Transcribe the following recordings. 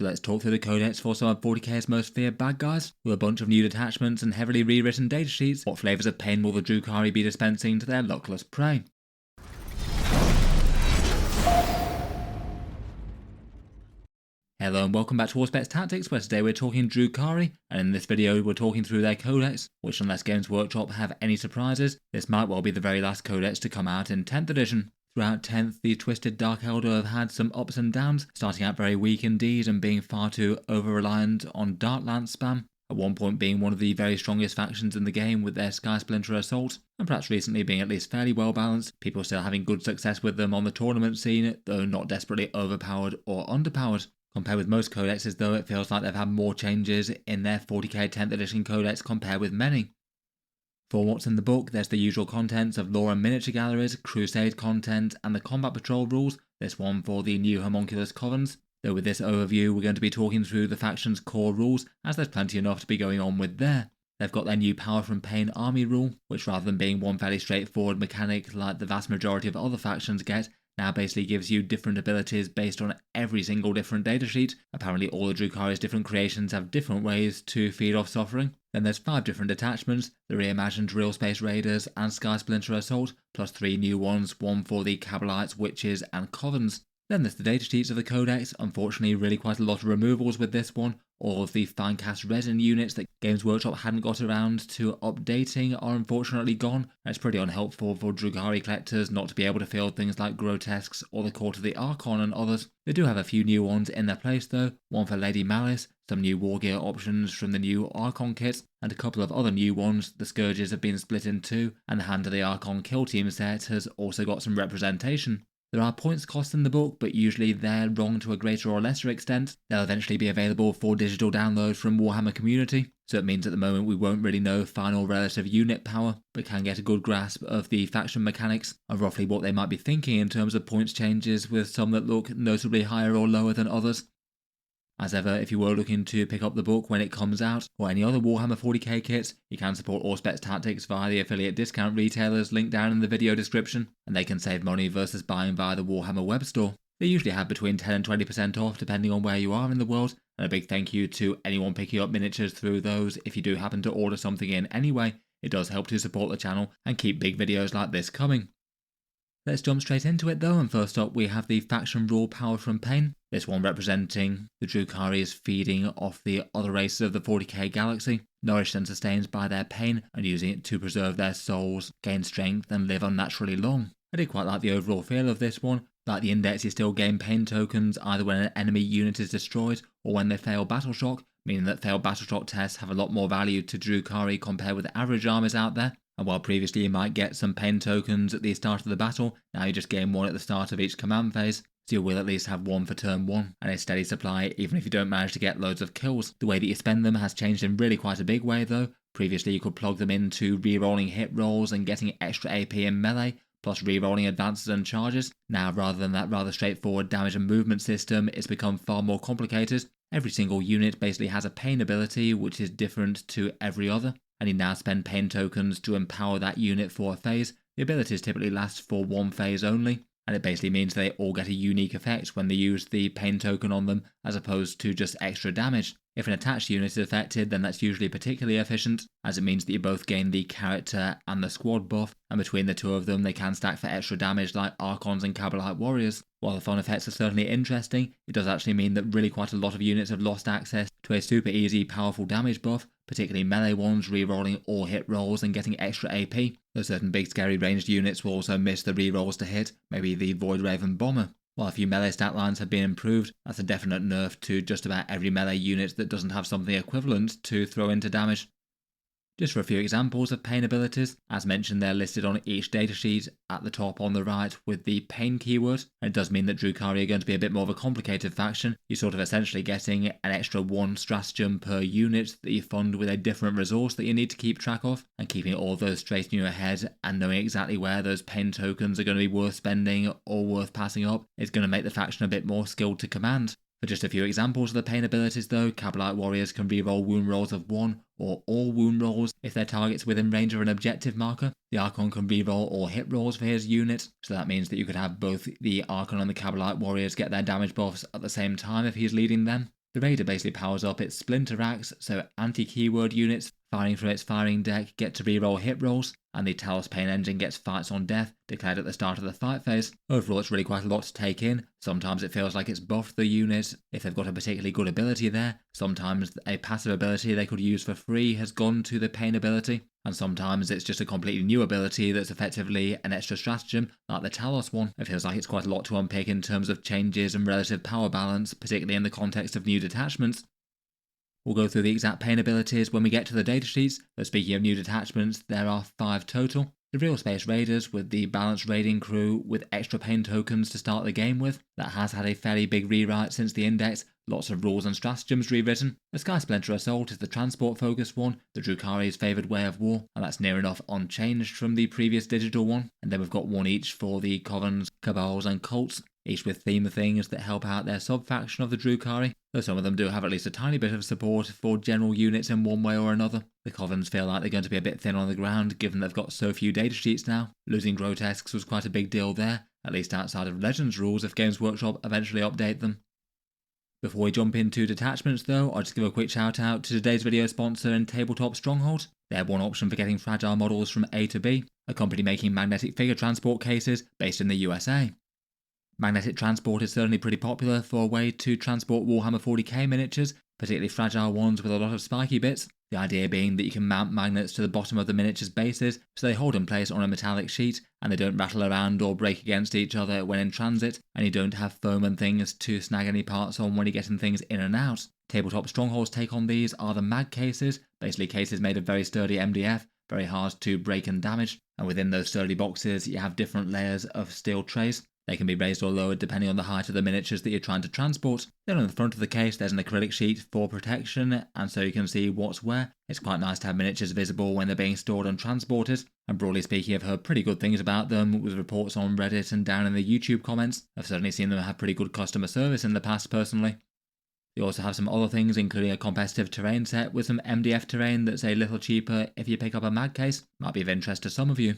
So let's talk through the codex for some of 40k's most feared bad guys. With a bunch of new detachments and heavily rewritten datasheets, what flavours of pain will the Drukhari be dispensing to their luckless prey? Hello and welcome back to Auspex Tactics, where today we're talking Drukhari, and in this video we're talking through their codex, which unless Games Workshop have any surprises, this might well be the very last codex to come out in 10th edition. Throughout 10th, the Twisted Dark Elder have had some ups and downs, starting out very weak indeed and being far too over-reliant on Dark Lance spam, at one point being one of the very strongest factions in the game with their Skysplinter assault, and perhaps recently being at least fairly well balanced, people still having good success with them on the tournament scene, though not desperately overpowered or underpowered. Compared with most codexes though, it feels like they've had more changes in their 40k 10th edition codex compared with many. For what's in the book, there's the usual contents of lore and miniature galleries, crusade content, and the combat patrol rules, this one for the new homunculus covens. Though with this overview, we're going to be talking through the faction's core rules, as there's plenty enough to be going on with there. They've got their new Power from Pain army rule, which rather than being one fairly straightforward mechanic like the vast majority of other factions get, now basically gives you different abilities based on every single different datasheet. Apparently all the Drukhari's different creations have different ways to feed off suffering. Then there's 5 different detachments, the reimagined Realspace Raiders and Skysplinter Assault, plus 3 new ones, one for the Kabalites, Witches and Covens. Then there's the datasheets of the codex, unfortunately really quite a lot of removals with this one. All of the Finecast resin units that Games Workshop hadn't got around to updating are unfortunately gone. It's pretty unhelpful for Drukhari collectors not to be able to field things like Grotesques or the Court of the Archon and others. They do have a few new ones in their place though, one for Lady Malys, some new war gear options from the new Archon kits, and a couple of other new ones. The Scourges have been split in two, and the Hand of the Archon Kill Team set has also got some representation. There are points costs in the book, but usually they're wrong to a greater or lesser extent. They'll eventually be available for digital download from Warhammer Community, so it means at the moment we won't really know final relative unit power, but can get a good grasp of the faction mechanics, of roughly what they might be thinking in terms of points changes, with some that look notably higher or lower than others. As ever, if you were looking to pick up the book when it comes out, or any other Warhammer 40k kits, you can support Auspex Tactics via the affiliate discount retailers linked down in the video description, and they can save money versus buying via the Warhammer web store. They usually have between 10 and 20% off depending on where you are in the world, and a big thank you to anyone picking up miniatures through those. If you do happen to order something in anyway, it does help to support the channel and keep big videos like this coming. Let's jump straight into it though, and first up we have the faction rule Power from Pain. This one representing the Drukhari is feeding off the other races of the 40k galaxy, nourished and sustained by their pain and using it to preserve their souls, gain strength and live unnaturally long. I did quite like the overall feel of this one. Like the index, you still gain pain tokens either when an enemy unit is destroyed or when they fail battle shock, meaning that failed battle shock tests have a lot more value to Drukhari compared with average armies out there. And while previously you might get some pain tokens at the start of the battle, now you just gain one at the start of each command phase, so you will at least have one for turn 1, and a steady supply even if you don't manage to get loads of kills. The way that you spend them has changed in really quite a big way though. Previously you could plug them into re-rolling hit rolls and getting extra AP in melee, plus re-rolling advances and charges. Now rather than that rather straightforward damage and movement system, it's become far more complicated. Every single unit basically has a pain ability which is different to every other, and you now spend pain tokens to empower that unit for a phase. The abilities typically last for one phase only, and it basically means they all get a unique effect when they use the pain token on them as opposed to just extra damage. If an attached unit is affected, then that's usually particularly efficient, as it means that you both gain the character and the squad buff, and between the two of them they can stack for extra damage like Archons and Kabalite warriors. While the fun effects are certainly interesting, it does actually mean that really quite a lot of units have lost access to a super easy powerful damage buff, particularly melee ones re-rolling all hit rolls and getting extra AP, though certain big scary ranged units will also miss the re-rolls to hit, maybe the Void Raven Bomber. While a few melee stat lines have been improved, that's a definite nerf to just about every melee unit that doesn't have something equivalent to throw into damage. Just for a few examples of pain abilities, as mentioned they're listed on each datasheet at the top on the right with the pain keyword, and it does mean that Drukhari are going to be a bit more of a complicated faction. You're sort of essentially getting an extra 1 stratagem per unit that you fund with a different resource that you need to keep track of, and keeping all those straight in your head and knowing exactly where those pain tokens are going to be worth spending or worth passing up is going to make the faction a bit more skilled to command. For just a few examples of the pain abilities though, Kabalite warriors can reroll wound rolls of 1 or all wound rolls if their target's within range of an objective marker. The Archon can reroll all hit rolls for his unit, so that means that you could have both the Archon and the Kabalite warriors get their damage buffs at the same time if he's leading them. The Raider basically powers up its Splinter Axe, so anti-keyword units firing from its firing deck get to reroll hit rolls, and the Talos Pain engine gets fights on death declared at the start of the fight phase. Overall, it's really quite a lot to take in. Sometimes it feels like it's buffed the unit if they've got a particularly good ability there. Sometimes a passive ability they could use for free has gone to the Pain ability, and sometimes it's just a completely new ability that's effectively an extra stratagem, like the Talos one. It feels like it's quite a lot to unpick in terms of changes and relative power balance, particularly in the context of new detachments. We'll go through the exact pain abilities when we get to the datasheets, but speaking of new detachments, there are 5 total. The Realspace Raiders with the balanced raiding crew with extra pain tokens to start the game with. That has had a fairly big rewrite since the index, lots of rules and stratagems rewritten. The Skysplinter Assault is the transport focused one, the Drukhari's favoured way of war, and that's near enough unchanged from the previous digital one. And then we've got one each for the Covens, Cabals and Cults, each with theme things that help out their sub-faction of the Drukhari, though some of them do have at least a tiny bit of support for general units in one way or another. The Covens feel like they're going to be a bit thin on the ground given they've got so few datasheets now. Losing Grotesques was quite a big deal there, at least outside of Legends rules if Games Workshop eventually update them. Before we jump into detachments though, I'll just give a quick shout out to today's video sponsor and Tabletop Stronghold. They have one option for getting fragile models from A to B, a company making magnetic figure transport cases based in the USA. Magnetic transport is certainly pretty popular for a way to transport Warhammer 40K miniatures, particularly fragile ones with a lot of spiky bits. The idea being that you can mount magnets to the bottom of the miniature's bases so they hold in place on a metallic sheet and they don't rattle around or break against each other when in transit, and you don't have foam and things to snag any parts on when you're getting things in and out. Tabletop Stronghold's take on these are the mag cases, basically cases made of very sturdy MDF, very hard to break and damage, and within those sturdy boxes you have different layers of steel trays. They can be raised or lowered depending on the height of the miniatures that you're trying to transport. Then on the front of the case there's an acrylic sheet for protection, and so you can see what's where. It's quite nice to have miniatures visible when they're being stored and transported, and broadly speaking I've heard pretty good things about them with reports on Reddit and down in the YouTube comments. I've certainly seen them have pretty good customer service in the past personally. They also have some other things, including a competitive terrain set with some MDF terrain that's a little cheaper if you pick up a mag case. Might be of interest to some of you.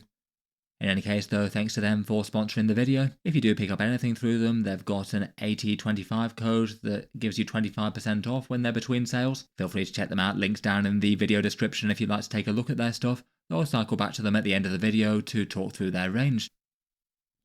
In any case though, thanks to them for sponsoring the video. If you do pick up anything through them, they've got an AT25 code that gives you 25% off when they're between sales. Feel free to check them out, links down in the video description if you'd like to take a look at their stuff. I'll cycle back to them at the end of the video to talk through their range.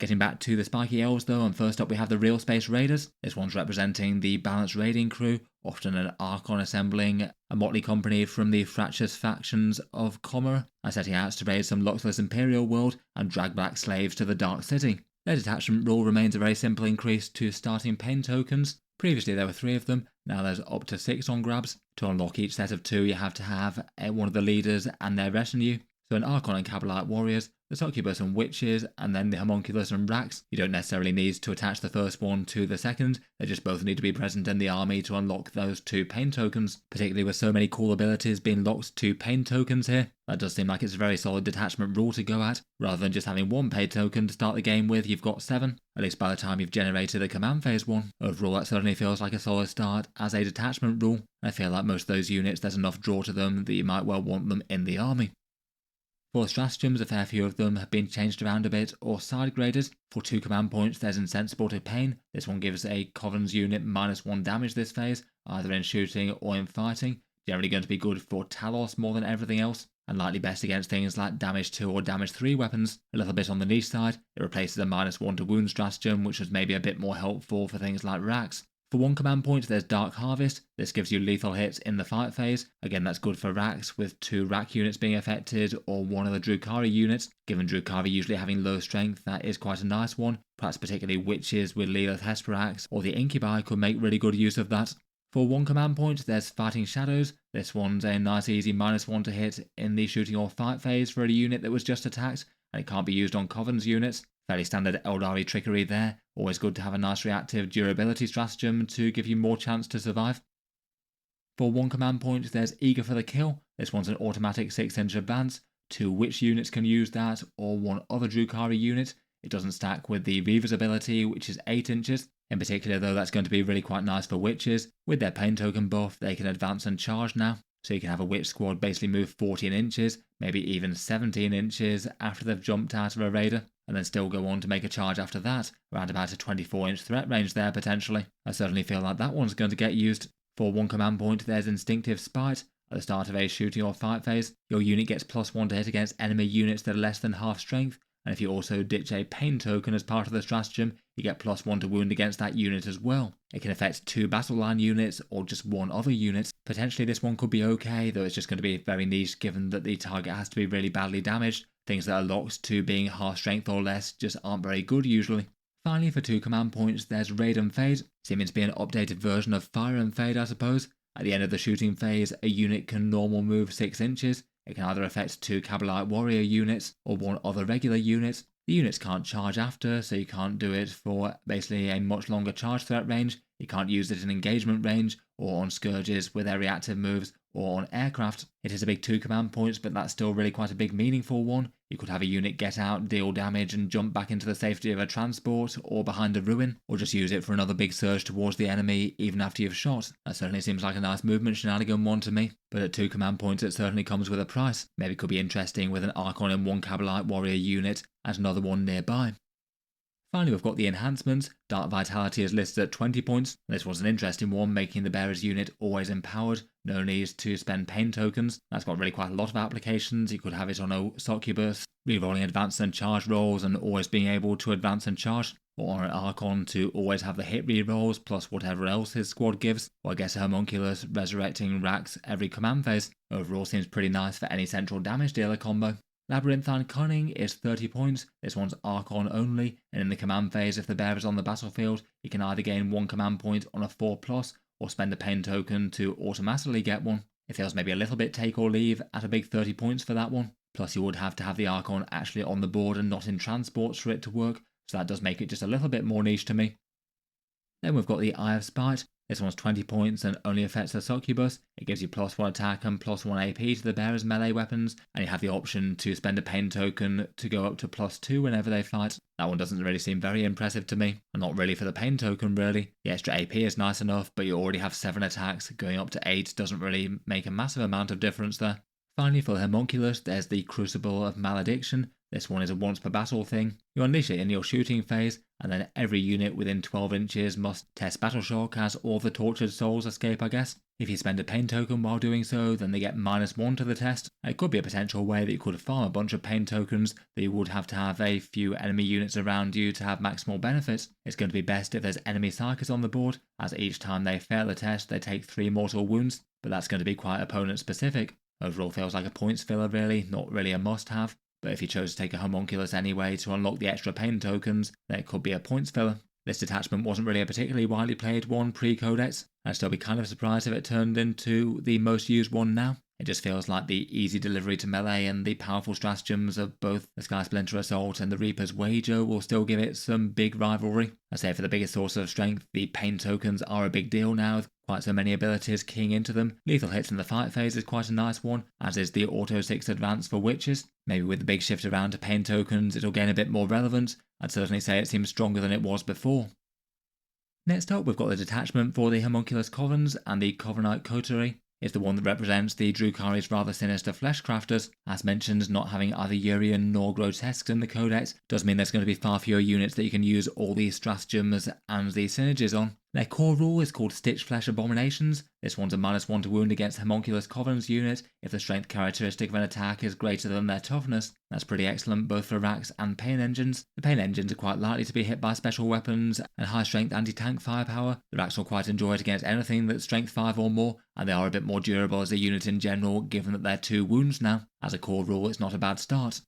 Getting back to the spiky elves though, and first up we have the Realspace Raiders. This one's representing the balanced raiding crew, often an Archon assembling a motley company from the fractious factions of Coterie, and setting out to raid some luckless Imperial world and drag back slaves to the Dark City. Their detachment rule remains a very simple increase to starting pain tokens. Previously there were 3 of them, now there's up to 6 on grabs. To unlock each set of 2 you have to have one of the leaders and their retinue. So an Archon and Kabalite warriors, the Succubus and Witches, and then the Homunculus and Rax. You don't necessarily need to attach the first one to the second, they just both need to be present in the army to unlock those 2 pain tokens, particularly with so many cool abilities being locked to pain tokens here. That does seem like it's a very solid detachment rule to go at. Rather than just having 1 paid token to start the game with, you've got 7, at least by the time you've generated a command phase one. Overall that certainly feels like a solid start as a detachment rule. I feel like most of those units there's enough draw to them that you might well want them in the army. For stratagems, a fair few of them have been changed around a bit or side graded. For 2 command points there's Insensible to Pain. This one gives a Covens unit -1 damage this phase, either in shooting or in fighting. Generally going to be good for Talos more than everything else, and likely best against things like damage 2 or damage 3 weapons. A little bit on the niche side, it replaces a -1 to wound stratagem, which was maybe a bit more helpful for things like Rax. For 1 command point there's Dark Harvest. This gives you lethal hits in the fight phase. Again that's good for Rax, with 2 Rack units being affected or one of the Drukhari units. Given Drukhari usually having low strength, that is quite a nice one. Perhaps particularly Witches with Lilith Hesperax or the Incubi could make really good use of that. For 1 command point there's Fighting Shadows. This one's a nice easy -1 to hit in the shooting or fight phase for a unit that was just attacked, and it can't be used on Covens units. Fairly standard Eldari trickery there, always good to have a nice reactive durability stratagem to give you more chance to survive. For 1 command point there's Eager for the Kill. This one's an automatic 6-inch advance. 2 Witch units can use that, or 1 other Drukhari unit. It doesn't stack with the Reaver's ability, which is 8 inches. In particular though, that's going to be really quite nice for Witches. With their pain token buff they can advance and charge now, so you can have a Witch squad basically move 14 inches, maybe even 17 inches after they've jumped out of a raider, and then still go on to make a charge after that, around about a 24-inch threat range there potentially. I certainly feel like that one's going to get used. For 1 command point, there's Instinctive Spite. At the start of a shooting or fight phase, your unit gets +1 to hit against enemy units that are less than half strength, and if you also ditch a pain token as part of the stratagem, you get +1 to wound against that unit as well. It can affect 2 battle line units or just 1 other unit. Potentially this one could be okay, though it's just going to be very niche given that the target has to be really badly damaged. Things that are locked to being half strength or less just aren't very good usually. Finally, for 2 command points, there's Raid and Fade, seeming to be an updated version of Fire and Fade, I suppose. At the end of the shooting phase, a unit can normal move 6 inches. It can either affect 2 Kabalite warrior units or 1 other regular unit. The units can't charge after, so you can't do it for basically a much longer charge threat range. You can't use it in engagement range or on scourges with their reactive moves or on aircraft. It is a big 2 command points, but that's still really quite a big meaningful one. You could have a unit get out, deal damage and jump back into the safety of a transport or behind a ruin, or just use it for another big surge towards the enemy even after you've shot. That certainly seems like a nice movement shenanigan one to me, but at 2 command points it certainly comes with a price. Maybe it could be interesting with an Archon in 1 Kabalite warrior unit and another one nearby. Finally, we've got the enhancements. Dark Vitality is listed at 20 points. This was an interesting one, making the bearer's unit always empowered. No need to spend pain tokens. That's got really quite a lot of applications. You could have it on a succubus, rerolling advance and charge rolls and always being able to advance and charge. Or on an Archon to always have the hit rerolls plus whatever else his squad gives. Or I guess a Homunculus resurrecting racks every command phase. Overall seems pretty nice for any central damage dealer combo. Labyrinthine Cunning is 30 points. This one's Archon only, and in the command phase, if the bearer is on the battlefield, you can either gain 1 command point on a 4+, or spend a pain token to automatically get one. It feels maybe a little bit take or leave at a big 30 points for that one. Plus you would have to have the Archon actually on the board and not in transports for it to work, so that does make it just a little bit more niche to me. Then we've got the Eye of Spite. This one's 20 points and only affects the succubus. It gives you +1 attack and +1 AP to the bearer's melee weapons, and you have the option to spend a pain token to go up to +2 whenever they fight. That one doesn't really seem very impressive to me, and not really for the pain token really. The extra AP is nice enough, but you already have 7 attacks, going up to 8 doesn't really make a massive amount of difference there. Finally, for the Homunculus, there's the Crucible of Malediction. This one is a once per battle thing. You unleash it in your shooting phase, and then every unit within 12 inches must test Battle Shock as all the tortured souls escape, I guess. If you spend a pain token while doing so, then they get -1 to the test. It could be a potential way that you could farm a bunch of pain tokens, that you would have to have a few enemy units around you to have maximal benefits. It's going to be best if there's enemy psychers on the board, as each time they fail the test they take 3 mortal wounds, but that's going to be quite opponent specific. Overall feels like a points filler really, not really a must have. But if you chose to take a Homunculus anyway to unlock the extra pain tokens, then it could be a points filler. This detachment wasn't really a particularly widely played one pre-Codex. I'd still be kind of surprised if it turned into the most used one now. It just feels like the easy delivery to melee and the powerful stratagems of both the Skysplinter Assault and the Reaper's Wager will still give it some big rivalry. I say for the biggest source of strength, the pain tokens are a big deal now, with quite so many abilities keying into them. Lethal hits in the fight phase is quite a nice one, as is the Auto 6 advance for witches. Maybe with the big shift around to pain tokens it'll gain a bit more relevance. I'd certainly say it seems stronger than it was before. Next up we've got the detachment for the Homunculus Covens and the Covenite Coterie. It's the one that represents the Drukhari's rather sinister fleshcrafters. As mentioned, not having either Urian nor Grotesques in the Codex does mean there's going to be far fewer units that you can use all these stratagems and these synergies on. Their core rule is called Stitch Flesh Abominations. This one's a -1 to wound against Homunculus Coven's unit if the strength characteristic of an attack is greater than their toughness. That's pretty excellent both for racks and pain engines. The pain engines are quite likely to be hit by special weapons and high strength anti-tank firepower. The racks will quite enjoy it against anything that's strength 5 or more, and they are a bit more durable as a unit in general given that they're 2 wounds now. As a core rule it's not a bad start.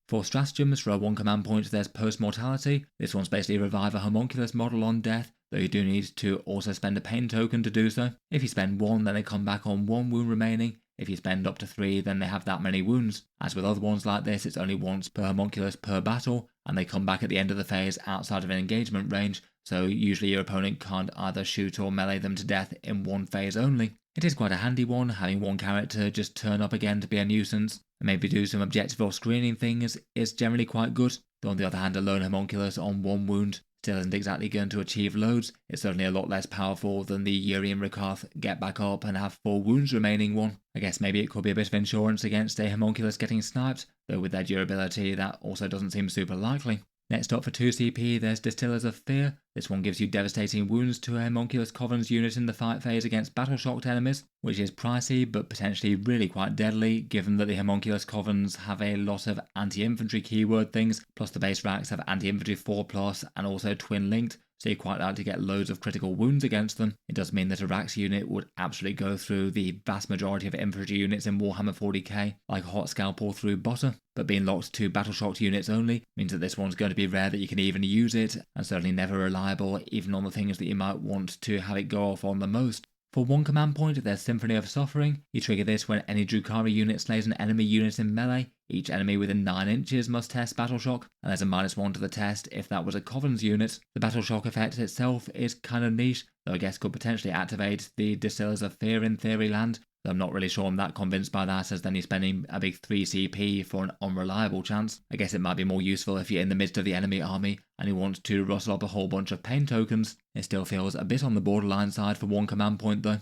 For stratagems, for a 1 command point there's Post-Mortality. This one's basically revive a Homunculus model on death, though you do need to also spend a pain token to do so. If you spend 1 then they come back on 1 wound remaining. If you spend up to 3 then they have that many wounds. As with other ones like this, it's only once per Homunculus per battle, and they come back at the end of the phase outside of an engagement range, so usually your opponent can't either shoot or melee them to death in 1 phase only. It is quite a handy one, having 1 character just turn up again to be a nuisance, and maybe do some objective or screening things is generally quite good, though on the other hand a lone Homunculus on 1 wound still isn't exactly going to achieve loads. It's certainly a lot less powerful than the Urian Rikarth get back up and have 4 wounds remaining one. I guess maybe it could be a bit of insurance against a Homunculus getting sniped, though with their durability that also doesn't seem super likely. Next up for 2CP, there's Distillers of Fear. This one gives you devastating wounds to a Homunculus Covenant unit in the fight phase against battle-shocked enemies, which is pricey but potentially really quite deadly, given that the Homunculus Covenants have a lot of anti-infantry keyword things, plus the base racks have anti-infantry 4+, and also twin-linked, so you're quite likely to get loads of critical wounds against them. It does mean that a Rax unit would absolutely go through the vast majority of infantry units in Warhammer 40K like a hot scalpel through butter, but being locked to battle-shocked units only means that this one's going to be rare that you can even use it, and certainly never reliable even on the things that you might want to have it go off on the most. For one command point, there's Symphony of Suffering. You trigger this when any Drukhari unit slays an enemy unit in melee. Each enemy within 9 inches must test Battle Shock, and there's a -1 to the test if that was a Covenant unit. The Battle Shock effect itself is kind of niche, though I guess could potentially activate the Distillers of Fear in theory land. Though I'm not really sure I'm that convinced by that, as then you're spending a big 3 CP for an unreliable chance. I guess it might be more useful if you're in the midst of the enemy army and you want to rustle up a whole bunch of pain tokens. It still feels a bit on the borderline side for one command point though.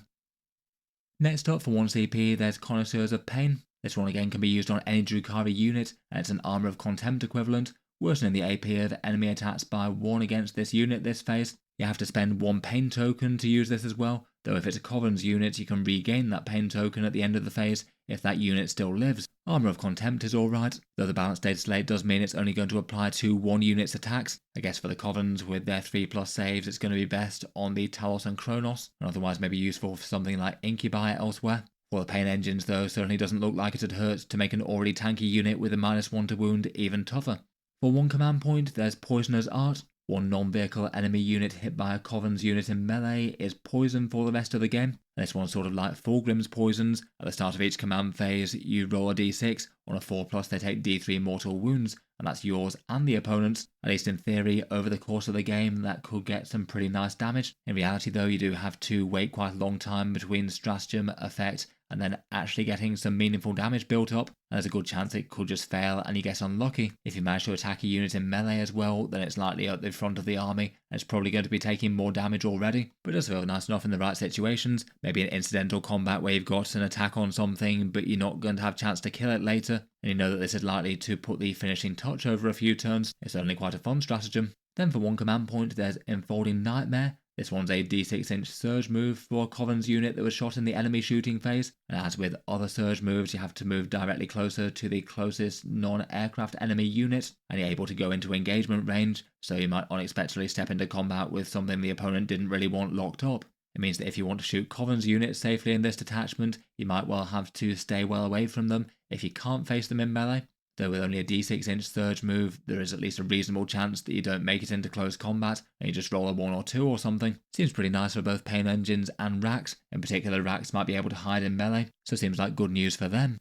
Next up for 1 CP, there's Connoisseurs of Pain. This one again can be used on any Drukhari unit, and it's an Armour of Contempt equivalent, worsening the AP of enemy attacks by 1 against this unit this phase. You have to spend 1 pain token to use this as well, though if it's a Covenant unit you can regain that pain token at the end of the phase if that unit still lives. Armour of Contempt is alright, though the balanced data slate does mean it's only going to apply to 1 unit's attacks. I guess for the Covenants with their 3+ saves it's going to be best on the Talos and Kronos, and otherwise maybe useful for something like Incubi elsewhere. For the pain engines though, certainly doesn't look like it'd hurt to make an already tanky unit with a -1 to wound even tougher. For 1 command point, there's Poisoner's Art. 1 non-vehicle enemy unit hit by a Covenant unit in melee is poisoned for the rest of the game. And this one's sort of like Fulgrim's poisons. At the start of each command phase, you roll a d6. On a 4+, they take d3 mortal wounds, and that's yours and the opponent's. At least in theory, over the course of the game, that could get some pretty nice damage. In reality though, you do have to wait quite a long time between stratagem effect and then actually getting some meaningful damage built up, and there's a good chance it could just fail and you get unlucky. If you manage to attack a unit in melee as well, then it's likely at the front of the army and it's probably going to be taking more damage already, but it does feel nice enough in the right situations. Maybe an incidental combat where you've got an attack on something but you're not going to have a chance to kill it later, and you know that this is likely to put the finishing touch over a few turns. It's certainly quite a fun stratagem. Then for 1 command point, there's Enfolding Nightmare. This one's a d6-inch surge move for a Covenant's unit that was shot in the enemy shooting phase, and as with other surge moves, you have to move directly closer to the closest non-aircraft enemy unit, and you're able to go into engagement range, so you might unexpectedly step into combat with something the opponent didn't really want locked up. It means that if you want to shoot Covenant's units safely in this detachment, you might well have to stay well away from them if you can't face them in melee. Though with only a d6-inch surge move, there is at least a reasonable chance that you don't make it into close combat and you just roll a 1 or 2 or something. Seems pretty nice for both pain engines and racks. In particular, racks might be able to hide in melee, so it seems like good news for them.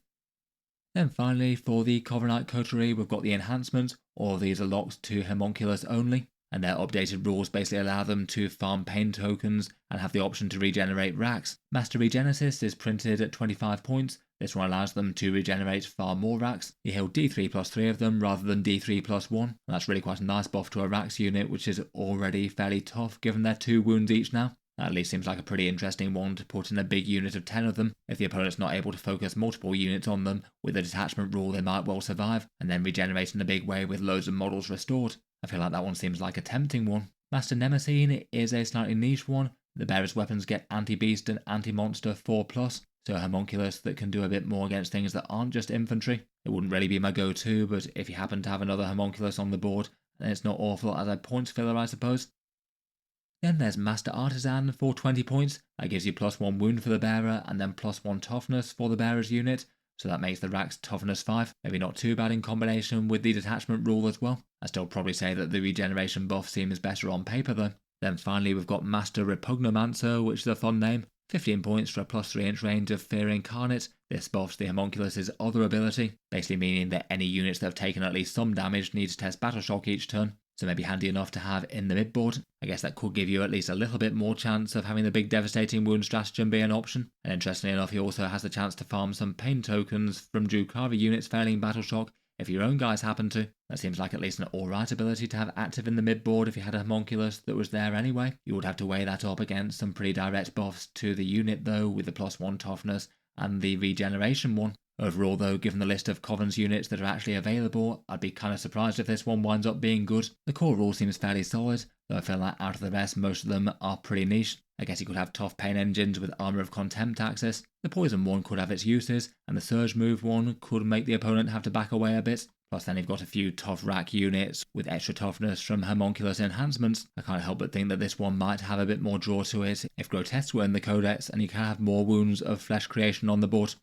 Then finally, for the Covenite Coterie, we've got the Enhancements. All of these are locked to Homunculus only, and their updated rules basically allow them to farm pain tokens and have the option to regenerate racks. Master Regenesis is printed at 25 points. This one allows them to regenerate far more racks. You heal d3+3 of them rather than d3+1, and that's really quite a nice buff to a racks unit, which is already fairly tough given their 2 wounds each now. That at least seems like a pretty interesting one to put in a big unit of 10 of them. If the opponent's not able to focus multiple units on them, with the detachment rule they might well survive, and then regenerate in a big way with loads of models restored. I feel like that one seems like a tempting one. Master Nemesine is a slightly niche one. The bearer's weapons get anti-beast and anti-monster 4+, so a homunculus that can do a bit more against things that aren't just infantry. It wouldn't really be my go-to, but if you happen to have another homunculus on the board, then it's not awful as a points filler, I suppose. Then there's Master Artisan for 20 points. That gives you +1 wound for the bearer and then +1 toughness for the bearer's unit. So that makes the rack's toughness 5. Maybe not too bad in combination with the detachment rule as well. I still probably say that the regeneration buff seems better on paper though. Then finally we've got Master Repugnomancer, which is a fun name. 15 points for a +3-inch range of Fear Incarnate. This buffs the homunculus's other ability, basically meaning that any units that have taken at least some damage need to test Battle Shock each turn. So maybe handy enough to have in the midboard. I guess that could give you at least a little bit more chance of having the big devastating wound stratagem be an option. And interestingly enough, he also has the chance to farm some pain tokens from Drukhari units failing Battle Shock if your own guys happen to. That seems like at least an alright ability to have active in the midboard if you had a homunculus that was there anyway. You would have to weigh that up against some pretty direct buffs to the unit though, with the +1 toughness and the regeneration one. Overall though, given the list of Covenant units that are actually available, I'd be kind of surprised if this one winds up being good. The core rule seems fairly solid, though I feel like out of the rest most of them are pretty niche. I guess you could have tough pain engines with Armour of Contempt access, the Poison one could have its uses, and the Surge move one could make the opponent have to back away a bit. Plus then you've got a few tough rack units with extra toughness from Homunculus Enhancements. I can't help but think that this one might have a bit more draw to it if Grotesques were in the Codex, and you can have more wounds of flesh creation on the board.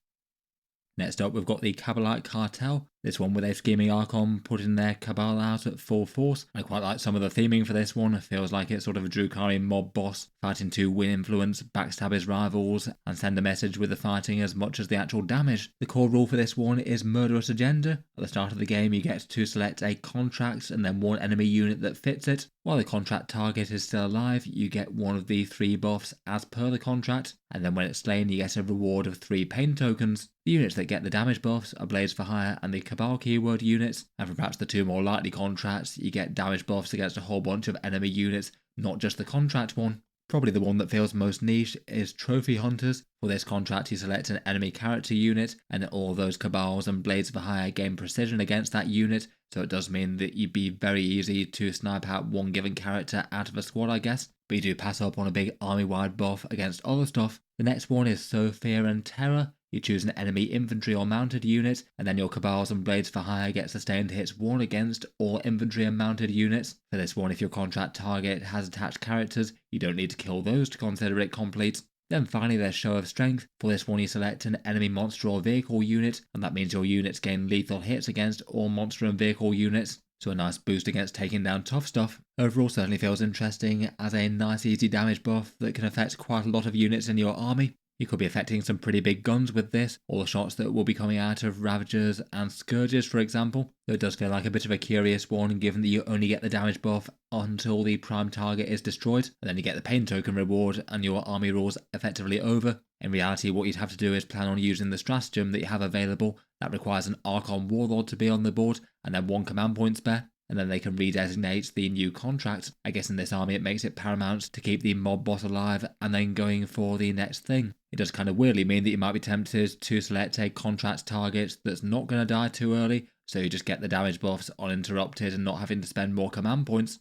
Next up we've got the Kabalite Cartel, this one with a scheming Archon putting their Cabal out at full force. I quite like some of the theming for this one. It feels like it's sort of a Drukhari mob boss fighting to win influence, backstab his rivals, and send a message with the fighting as much as the actual damage. The core rule for this one is Murderous Agenda. At the start of the game you get to select a contract and then one enemy unit that fits it. While the contract target is still alive, you get one of the 3 buffs as per the contract, and then when it's slain you get a reward of 3 pain tokens. The units that get the damage buffs are Blades for Hire and the Cabal keyword units, and for perhaps the 2 more likely contracts, you get damage buffs against a whole bunch of enemy units, not just the contract one. Probably the one that feels most niche is Trophy Hunters. For this contract you select an enemy character unit, and all those Cabals and Blades for Hire gain precision against that unit, so it does mean that you'd be very easy to snipe out one given character out of a squad I guess, but you do pass up on a big army-wide buff against other stuff. The next one is So Fear and Terror. You choose an enemy infantry or mounted unit, and then your Cabals and Blades for Hire get sustained hits worn against all infantry and mounted units. For this one, if your contract target has attached characters, you don't need to kill those to consider it complete. Then finally there's Show of Strength. For this one you select an enemy monster or vehicle unit, and that means your units gain lethal hits against all monster and vehicle units. So a nice boost against taking down tough stuff. Overall certainly feels interesting as a nice easy damage buff that can affect quite a lot of units in your army. You could be affecting some pretty big guns with this, all the shots that will be coming out of Ravagers and Scourges for example, though it does feel like a bit of a curious one given that you only get the damage buff until the prime target is destroyed, and then you get the pain token reward and your army rule's effectively over. In reality what you'd have to do is plan on using the stratagem that you have available. That requires an Archon Warlord to be on the board and then 1 command point spare, and then they can redesignate the new contract. I guess in this army it makes it paramount to keep the mob boss alive and then going for the next thing. It does kind of weirdly mean that you might be tempted to select a contract target that's not going to die too early, so you just get the damage buffs uninterrupted and not having to spend more command points.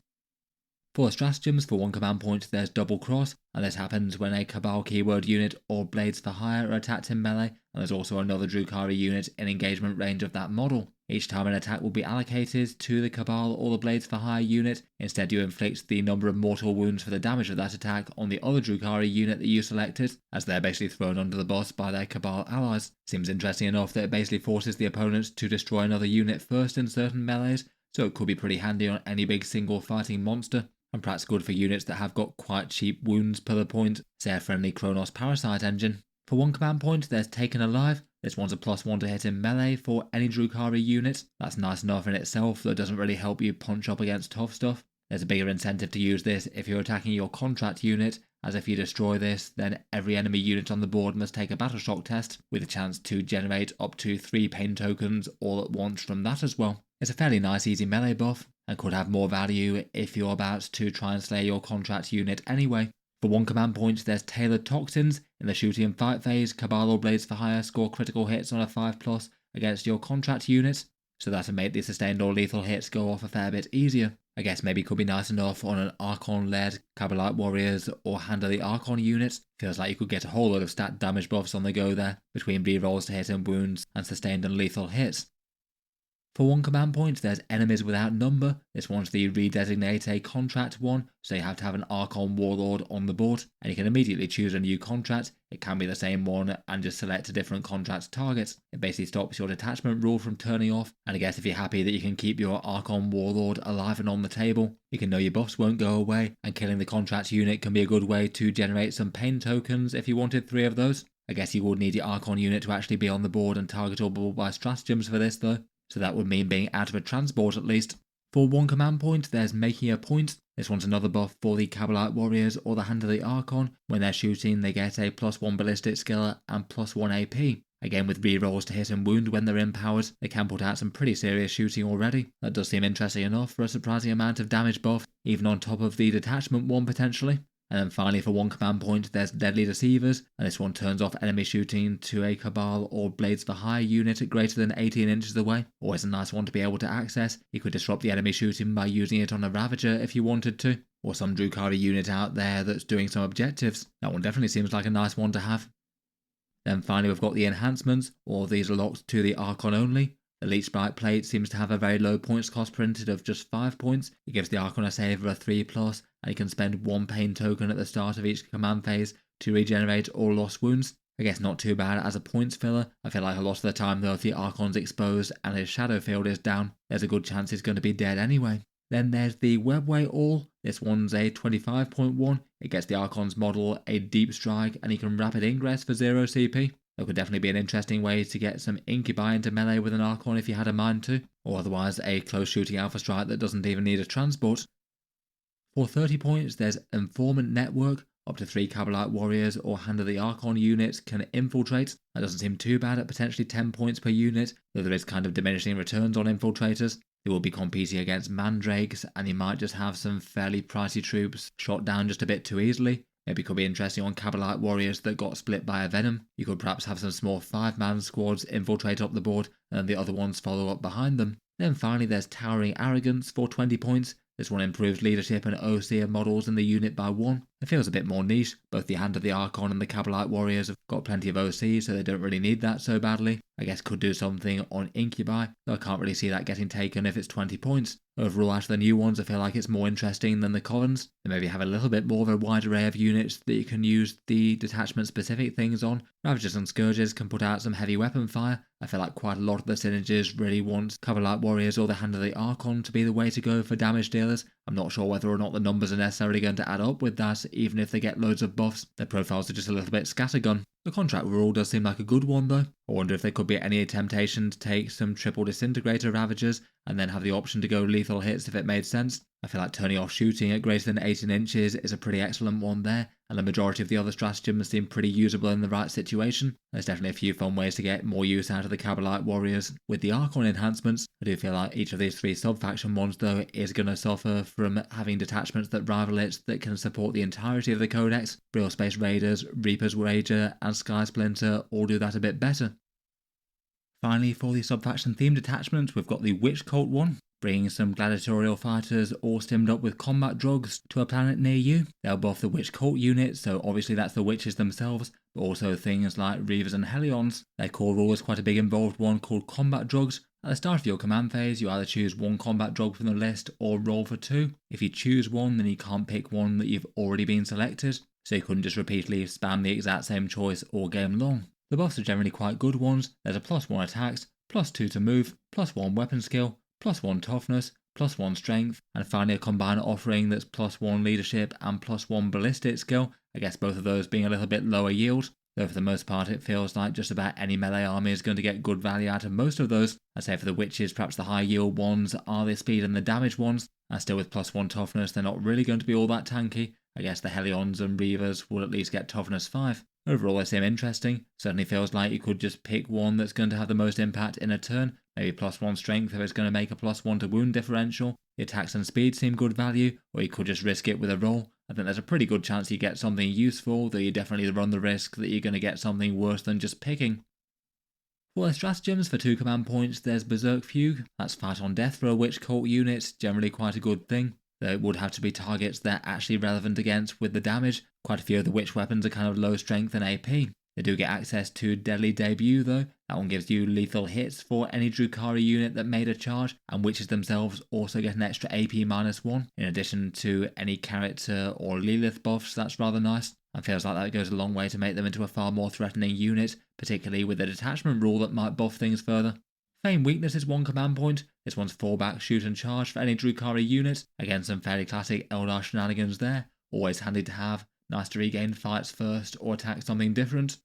For stratagems, for 1 command point there's Double Cross, and this happens when a Cabal keyword unit or Blades for Hire are attacked in melee, and there's also another Drukhari unit in engagement range of that model. Each time an attack will be allocated to the Cabal or the Blades for Hire unit. Instead you inflict the number of mortal wounds for the damage of that attack on the other Drukhari unit that you selected, as they're basically thrown under the bus by their Cabal allies. Seems interesting enough that it basically forces the opponent to destroy another unit first in certain melees, so it could be pretty handy on any big single fighting monster, and perhaps good for units that have got quite cheap wounds per the point, say a friendly Kronos Parasite engine. For 1 command point there's Taken Alive. This one's a +1 to hit in melee for any Drukhari unit. That's nice enough in itself, though it doesn't really help you punch up against tough stuff. There's a bigger incentive to use this if you're attacking your contract unit, as if you destroy this, then every enemy unit on the board must take a battle shock test, with a chance to generate up to 3 pain tokens all at once from that as well. It's a fairly nice easy melee buff, and could have more value if you're about to try and slay your contract unit anyway. For 1 command point there's Tailored Toxins. In the shooting and fight phase, Cabal or Blades for Hire score critical hits on a 5+ against your contract unit, so that'll make the sustained or lethal hits go off a fair bit easier. I guess maybe could be nice enough on an Archon-led Kabalite Warriors or Hand of the Archon unit. Feels like you could get a whole load of stat damage buffs on the go there, between rerolls to hit and wounds and sustained and lethal hits. For 1 command point there's Enemies Without Number. This one's the redesignate a contract one, so you have to have an Archon Warlord on the board, and you can immediately choose a new contract. It can be the same one and just select a different contract target. It basically stops your detachment rule from turning off, and I guess if you're happy that you can keep your Archon Warlord alive and on the table, you can know your buffs won't go away, and killing the contract unit can be a good way to generate some pain tokens if you wanted 3 of those. I guess you would need your Archon unit to actually be on the board and targetable by stratagems for this though, so that would mean being out of a transport at least. For 1 command point there's Making a Point. This one's another buff for the Kabalite Warriors or the Hand of the Archon. When they're shooting they get a +1 ballistic skill and +1 AP. Again with rerolls to hit and wound when they're empowered, they can put out some pretty serious shooting already. That does seem interesting enough for a surprising amount of damage buff, even on top of the Detachment one potentially. And then finally for 1 command point there's Deadly Deceivers, and this one turns off enemy shooting to a Cabal or Blades for Hire unit at greater than 18 inches away. Always a nice one to be able to access. You could disrupt the enemy shooting by using it on a Ravager if you wanted to, or some Drukhari unit out there that's doing some objectives. That one definitely seems like a nice one to have. Then finally we've got the Enhancements, or these are locked to the Archon only. The Leech Sprite plate seems to have a very low points cost printed of just 5 points. It gives the Archon a save of a 3+, and you can spend 1 pain token at the start of each command phase to regenerate all lost wounds. I guess not too bad as a points filler. I feel like a lot of the time though, if the Archon's exposed and his shadow field is down, there's a good chance he's going to be dead anyway. Then there's the Webway All. This one's a 25.1. It gets the Archon's model a deep strike, and he can rapid ingress for 0 CP. That could definitely be an interesting way to get some Incubi into melee with an Archon if you had a mind to, or otherwise a close shooting Alpha Strike that doesn't even need a transport. For 30 points there's Informant Network. Up to 3 Kabalite warriors or Hand of the Archon units can infiltrate. That doesn't seem too bad at potentially 10 points per unit, though there is kind of diminishing returns on infiltrators. They will be competing against mandrakes, and you might just have some fairly pricey troops shot down just a bit too easily. Maybe could be interesting on Kabalite warriors that got split by a Venom. You could perhaps have some small 5-man squads infiltrate up the board, and the other ones follow up behind them. Then finally there's Towering Arrogance for 20 points. This one improves leadership and OC of models in the unit by 1. It feels a bit more niche. Both the Hand of the Archon and the Kabalite warriors have got plenty of OC, so they don't really need that so badly. I guess could do something on Incubi, though I can't really see that getting taken if it's 20 points. Overall, out of the new ones, I feel like it's more interesting than the Covens. They maybe have a little bit more of a wide array of units that you can use the detachment specific things on. Ravagers and Scourges can put out some heavy weapon fire. I feel like quite a lot of the synergies really want Kabalite warriors or the Hand of the Archon to be the way to go for damage dealers. I'm not sure whether or not the numbers are necessarily going to add up with that, even if they get loads of buffs. Their profiles are just a little bit scattergun. The contract rule does seem like a good one though. I wonder if there could be any temptation to take some triple disintegrator Ravagers and then have the option to go lethal hits if it made sense. I feel like turning off shooting at greater than 18 inches is a pretty excellent one there, and the majority of the other stratagems seem pretty usable in the right situation. There's definitely a few fun ways to get more use out of the Kabalite warriors. With the Archon enhancements, I do feel like each of these 3 sub-faction ones though is going to suffer from having detachments that rival it that can support the entirety of the Codex. Realspace Raiders, Reaper's Rager and Skysplinter all do that a bit better. Finally, for the sub-faction themed detachment, we've got the Witch Cult one, bringing some gladiatorial fighters all stimmed up with combat drugs to a planet near you. They'll buff the Witch Cult unit, so obviously that's the witches themselves, but also things like Reavers and Hellions. Their core rule is quite a big involved one called combat drugs. At the start of your command phase, you either choose 1 combat drug from the list or roll for 2. If you choose one, then you can't pick one that you've already been selected, so you couldn't just repeatedly spam the exact same choice all game long. The buffs are generally quite good ones. There's a +1 attacks, +2 to move, +1 weapon skill, +1 toughness, +1 strength, and finally a combined offering that's +1 leadership and +1 ballistic skill. I guess both of those being a little bit lower yield, though for the most part it feels like just about any melee army is going to get good value out of most of those. I'd say for the witches, perhaps the high yield ones are the speed and the damage ones, and still with +1 toughness they're not really going to be all that tanky. I guess the Hellions and Reavers will at least get toughness 5. Overall they seem interesting. Certainly feels like you could just pick one that's going to have the most impact in a turn. Maybe +1 strength if it's going to make a +1 to wound differential. The attacks and speed seem good value, or you could just risk it with a roll. I think there's a pretty good chance you get something useful, though you definitely run the risk that you're going to get something worse than just picking. For the stratagems for 2 command points, there's Berserk Fugue. That's fight on death for a Witch Cult unit, generally quite a good thing. Though it would have to be targets they're actually relevant against with the damage. Quite a few of the witch weapons are kind of low strength and AP. They do get access to Deadly Debut though. That one gives you lethal hits for any Drukhari unit that made a charge, and witches themselves also get an extra AP -1, in addition to any character or Lilith buffs. That's rather nice, and feels like that goes a long way to make them into a far more threatening unit, particularly with the detachment rule that might buff things further. Feign Weakness is 1 command point. This one's fallback, shoot and charge for any Drukhari unit. Again, some fairly classic Eldar shenanigans there. Always handy to have. Nice to regain fights first or attack something different.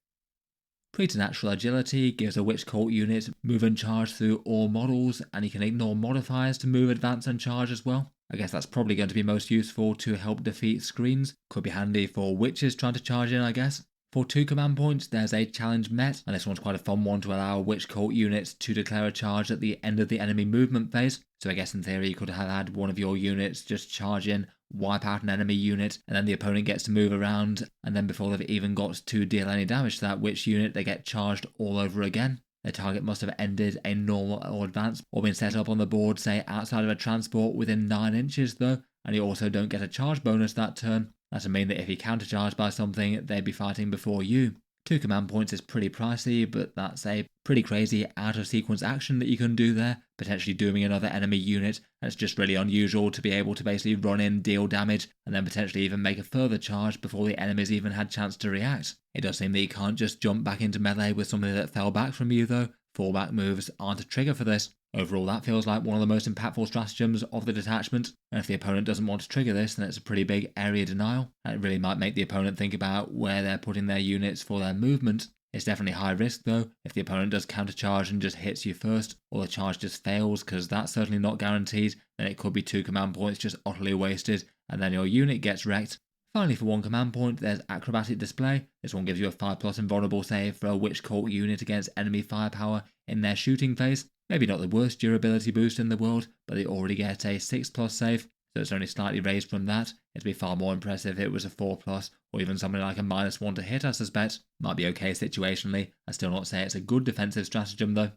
Preternatural Agility gives a Witch Cult unit move and charge through all models, and you can ignore modifiers to move, advance and charge as well. I guess that's probably going to be most useful to help defeat screens. Could be handy for witches trying to charge in, I guess. For 2 command points, there's a Challenge Met, and this one's quite a fun one to allow Witch Cult units to declare a charge at the end of the enemy movement phase. So I guess in theory you could have had one of your units just charge in wipe out an enemy unit, and then the opponent gets to move around, and then before they've even got to deal any damage to that witch unit, they get charged all over again. Their target must have ended a normal or advanced, or been set up on the board, say outside of a transport within 9 inches though, and you also don't get a charge bonus that turn. That would mean that if you countercharged by something, they'd be fighting before you. 2 command points is pretty pricey, but that's a pretty crazy out-of-sequence action that you can do there, potentially dooming another enemy unit, and it's just really unusual to be able to basically run in, deal damage, and then potentially even make a further charge before the enemies even had chance to react. It does seem that you can't just jump back into melee with something that fell back from you though. Fallback moves aren't a trigger for this. Overall, that feels like one of the most impactful stratagems of the detachment, and if the opponent doesn't want to trigger this, then it's a pretty big area denial, and it really might make the opponent think about where they're putting their units for their movement. It's definitely high risk though, if the opponent does countercharge and just hits you first, or the charge just fails, because that's certainly not guaranteed, then it could be 2 command points just utterly wasted, and then your unit gets wrecked. Finally, for 1 command point, there's Acrobatic Display. This one gives you a 5+ invulnerable save for a Witch Cult unit against enemy firepower in their shooting phase. Maybe not the worst durability boost in the world, but they already get a 6+ save, so it's only slightly raised from that. It'd be far more impressive if it was a 4+, or even something like a -1 to hit, I suspect. Might be okay situationally. I still not say it's a good defensive stratagem though.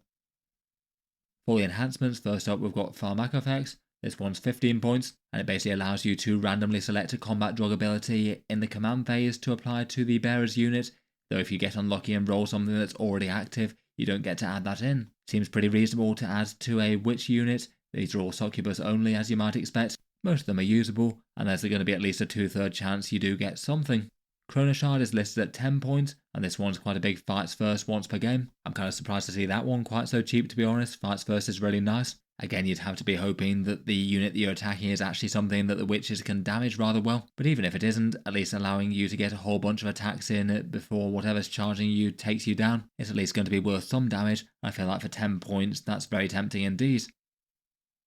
For the enhancements, first up we've got Pharmacopex. This one's 15 points, and it basically allows you to randomly select a combat drug ability in the command phase to apply to the bearer's unit, though if you get unlucky and roll something that's already active, you don't get to add that in. Seems pretty reasonable to add to a witch unit. These are all succubus only, as you might expect. Most of them are usable, and there's going to be at least a 2/3 chance you do get something. Chronoshard is listed at 10 points, and this one's quite a big fights first once per game. I'm kind of surprised to see that one quite so cheap, to be honest. Fights first is really nice. Again, you'd have to be hoping that the unit that you're attacking is actually something that the witches can damage rather well, but even if it isn't, at least allowing you to get a whole bunch of attacks in before whatever's charging you takes you down, it's at least going to be worth some damage. I feel like for 10 points, that's very tempting indeed.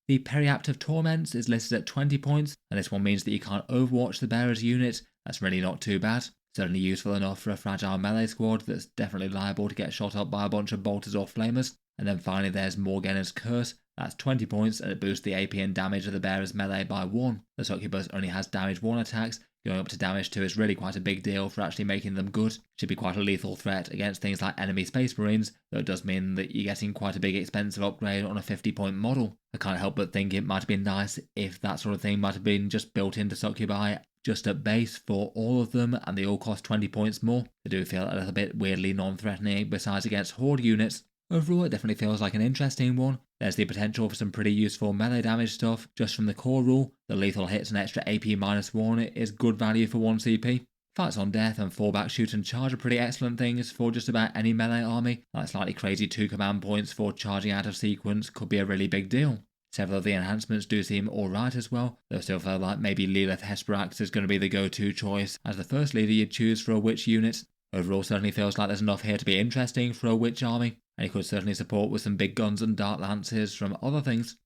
The Periaptive Torments is listed at 20 points, and this one means that you can't overwatch the bearer's unit. That's really not too bad. Certainly useful enough for a fragile melee squad that's definitely liable to get shot up by a bunch of bolters or flamers. And then finally there's Morgana's Curse. That's 20 points, and it boosts the AP and damage of the bearer's melee by 1. The succubus only has damage 1 attacks. Going up to damage 2 is really quite a big deal for actually making them good. Should be quite a lethal threat against things like enemy space marines, though it does mean that you're getting quite a big expensive upgrade on a 50-point model. I can't help but think it might have been nice if that sort of thing might have been just built into succubi just at base for all of them, and they all cost 20 points more. They do feel a little bit weirdly non-threatening besides against horde units. Overall, it definitely feels like an interesting one. There's the potential for some pretty useful melee damage stuff just from the core rule. The lethal hits and extra AP -1 is good value for 1 CP. Fights on death and fallback shoot and charge are pretty excellent things for just about any melee army. That slightly crazy 2 command points for charging out of sequence could be a really big deal. Several of the enhancements do seem alright as well, though I still feel like maybe Lilith Hesperax is going to be the go-to choice as the first leader you'd choose for a witch unit. Overall, certainly feels like there's enough here to be interesting for a witch army, and you could certainly support with some big guns and dark lances from other things.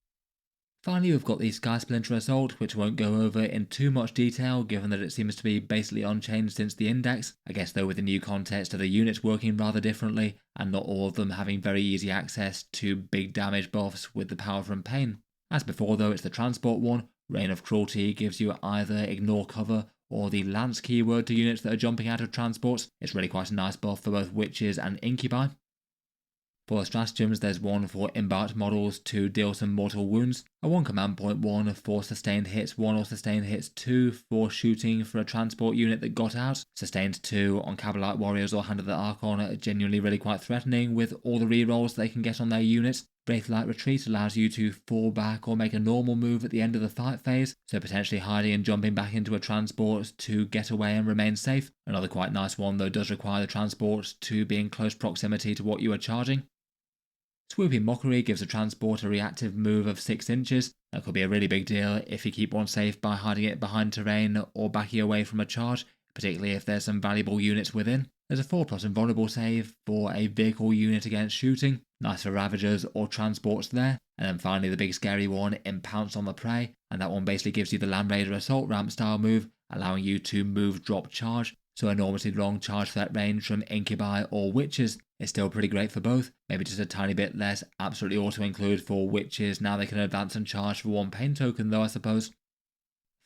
Finally, we've got the Skysplinter Assault, which I won't go over in too much detail given that it seems to be basically unchanged since the index. I guess though with the new context of the units working rather differently, and not all of them having very easy access to big damage buffs with the power from pain. As before though, it's the transport one. Reign of Cruelty gives you either ignore cover or the lance keyword to units that are jumping out of transports. It's really quite a nice buff for both witches and incubi. For the stratagems, there's one for embarked models to deal some mortal wounds, a 1 command point 1 for sustained hits 1 or sustained hits 2 for shooting for a transport unit that got out, sustained 2 on Kabalite warriors or Hand of the Archon are genuinely really quite threatening with all the rerolls they can get on their units. Wraithlight Retreat allows you to fall back or make a normal move at the end of the fight phase, so potentially hiding and jumping back into a transport to get away and remain safe. Another quite nice one though does require the transport to be in close proximity to what you are charging. Swooping Mockery gives a transport a reactive move of 6 inches. That could be a really big deal if you keep one safe by hiding it behind terrain or backing away from a charge, particularly if there's some valuable units within. There's a 4+ invulnerable save for a vehicle unit against shooting, nice for Ravagers or transports there. And then finally the big scary one, Impounce on the Prey, and that one basically gives you the Land Raider Assault Ramp style move, allowing you to move, drop, charge. So enormously long charge threat range from incubi or witches. It's still pretty great for both, maybe just a tiny bit less absolutely auto-include for witches, now they can advance and charge for 1 pain token though I suppose.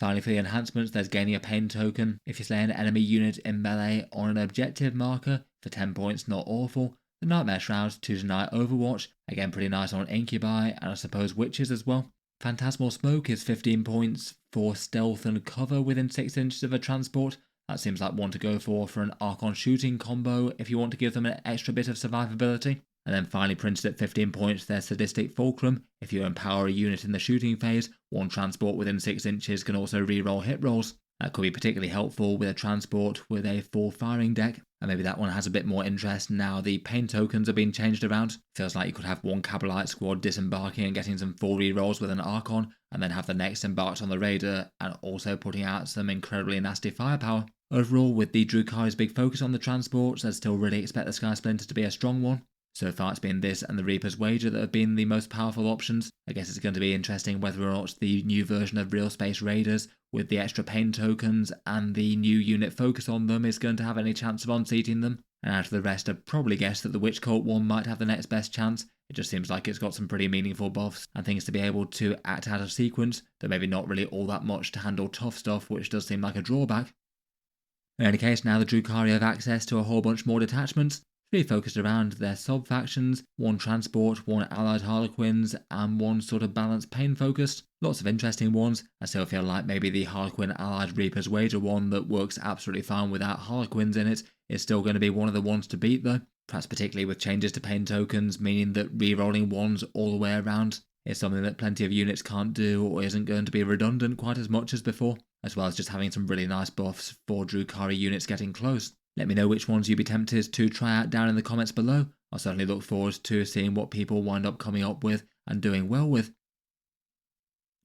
Finally, for the enhancements, there's gaining a pain token if you slay an enemy unit in melee on an objective marker for 10 points, not awful. The Nightmare Shrouds to deny Overwatch, again pretty nice on Incubi and I suppose Witches as well. Phantasmal Smoke is 15 points for stealth and cover within 6 inches of a transport. That seems like one to go for an Archon shooting combo if you want to give them an extra bit of survivability. And then finally printed at 15 points, there's Sadistic Fulcrum. If you empower a unit in the shooting phase, one transport within 6 inches can also reroll hit rolls. That could be particularly helpful with a transport with a full firing deck. And maybe that one has a bit more interest now the pain tokens are being changed around. Feels like you could have one Kabalite squad disembarking and getting some full rerolls with an Archon, and then have the next embarked on the Raider and also putting out some incredibly nasty firepower. Overall, with the Drukhari's big focus on the transports, I'd still really expect the Skysplinter to be a strong one. So far it's been this and the Reaper's Wager that have been the most powerful options. I guess it's going to be interesting whether or not the new version of Realspace Raiders with the extra pain tokens and the new unit focus on them is going to have any chance of unseating them. And out of the rest, I'd probably guess that the Witch Cult one might have the next best chance. It just seems like it's got some pretty meaningful buffs and things to be able to act out of sequence, though maybe not really all that much to handle tough stuff, which does seem like a drawback. In any case, now the Drukhari have access to a whole bunch more detachments. 3 focused around their sub-factions, 1 transport, 1 allied harlequins, and 1 sort of balanced pain focused. Lots of interesting ones. I still feel like maybe the Harlequin allied Reaper's Wager one that works absolutely fine without harlequins in it is still going to be one of the ones to beat though. Perhaps particularly with changes to pain tokens, meaning that re-rolling ones all the way around is something that plenty of units can't do or isn't going to be redundant quite as much as before, as well as just having some really nice buffs for Drukhari units getting close. Let me know which ones you'd be tempted to try out down in the comments below. I'll certainly look forward to seeing what people wind up coming up with and doing well with.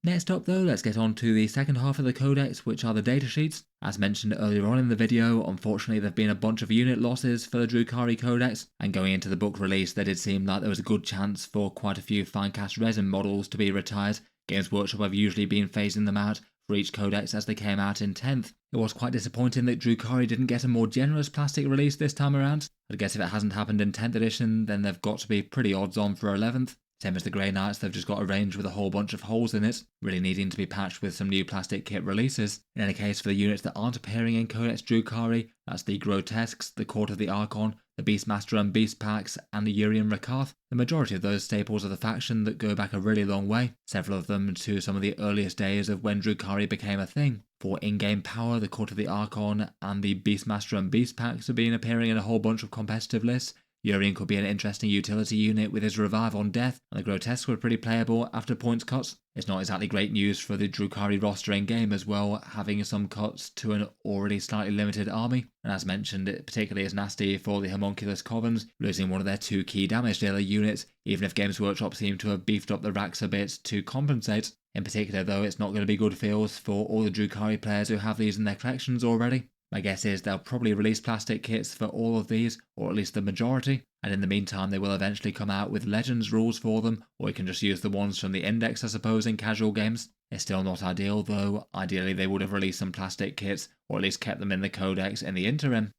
Next up though, let's get on to the second half of the codex, which are the datasheets. As mentioned earlier on in the video, unfortunately there have been a bunch of unit losses for the Drukhari codex, and going into the book release there did seem like there was a good chance for quite a few Finecast resin models to be retired. Games Workshop have usually been phasing them out for each codex as they came out in 10th. It was quite disappointing that Drukhari didn't get a more generous plastic release this time around. I guess if it hasn't happened in 10th edition, then they've got to be pretty odds on for 11th. Same as the Grey Knights, they've just got a range with a whole bunch of holes in it, really needing to be patched with some new plastic kit releases. In any case, for the units that aren't appearing in Codex Drukhari, that's the Grotesques, the Court of the Archon, the Beastmaster and Beast Packs, and the Urian Rakarth. The majority of those staples of the faction that go back a really long way, several of them to some of the earliest days of when Drukhari became a thing. For in-game power, the Court of the Archon and the Beastmaster and Beast Packs have been appearing in a whole bunch of competitive lists. Urian could be an interesting utility unit with his Revive on Death, and the Grotesques were pretty playable after points cuts. It's not exactly great news for the Drukhari roster in game as well, having some cuts to an already slightly limited army. And as mentioned, it particularly is nasty for the Homunculus Covens, losing one of their 2 key damage dealer units, even if Games Workshop seem to have beefed up the racks a bit to compensate. In particular though, it's not going to be good feels for all the Drukhari players who have these in their collections already. My guess is they'll probably release plastic kits for all of these, or at least the majority, and in the meantime they will eventually come out with Legends rules for them, or you can just use the ones from the Index I suppose in casual games. It's still not ideal though. Ideally they would have released some plastic kits, or at least kept them in the Codex in the interim.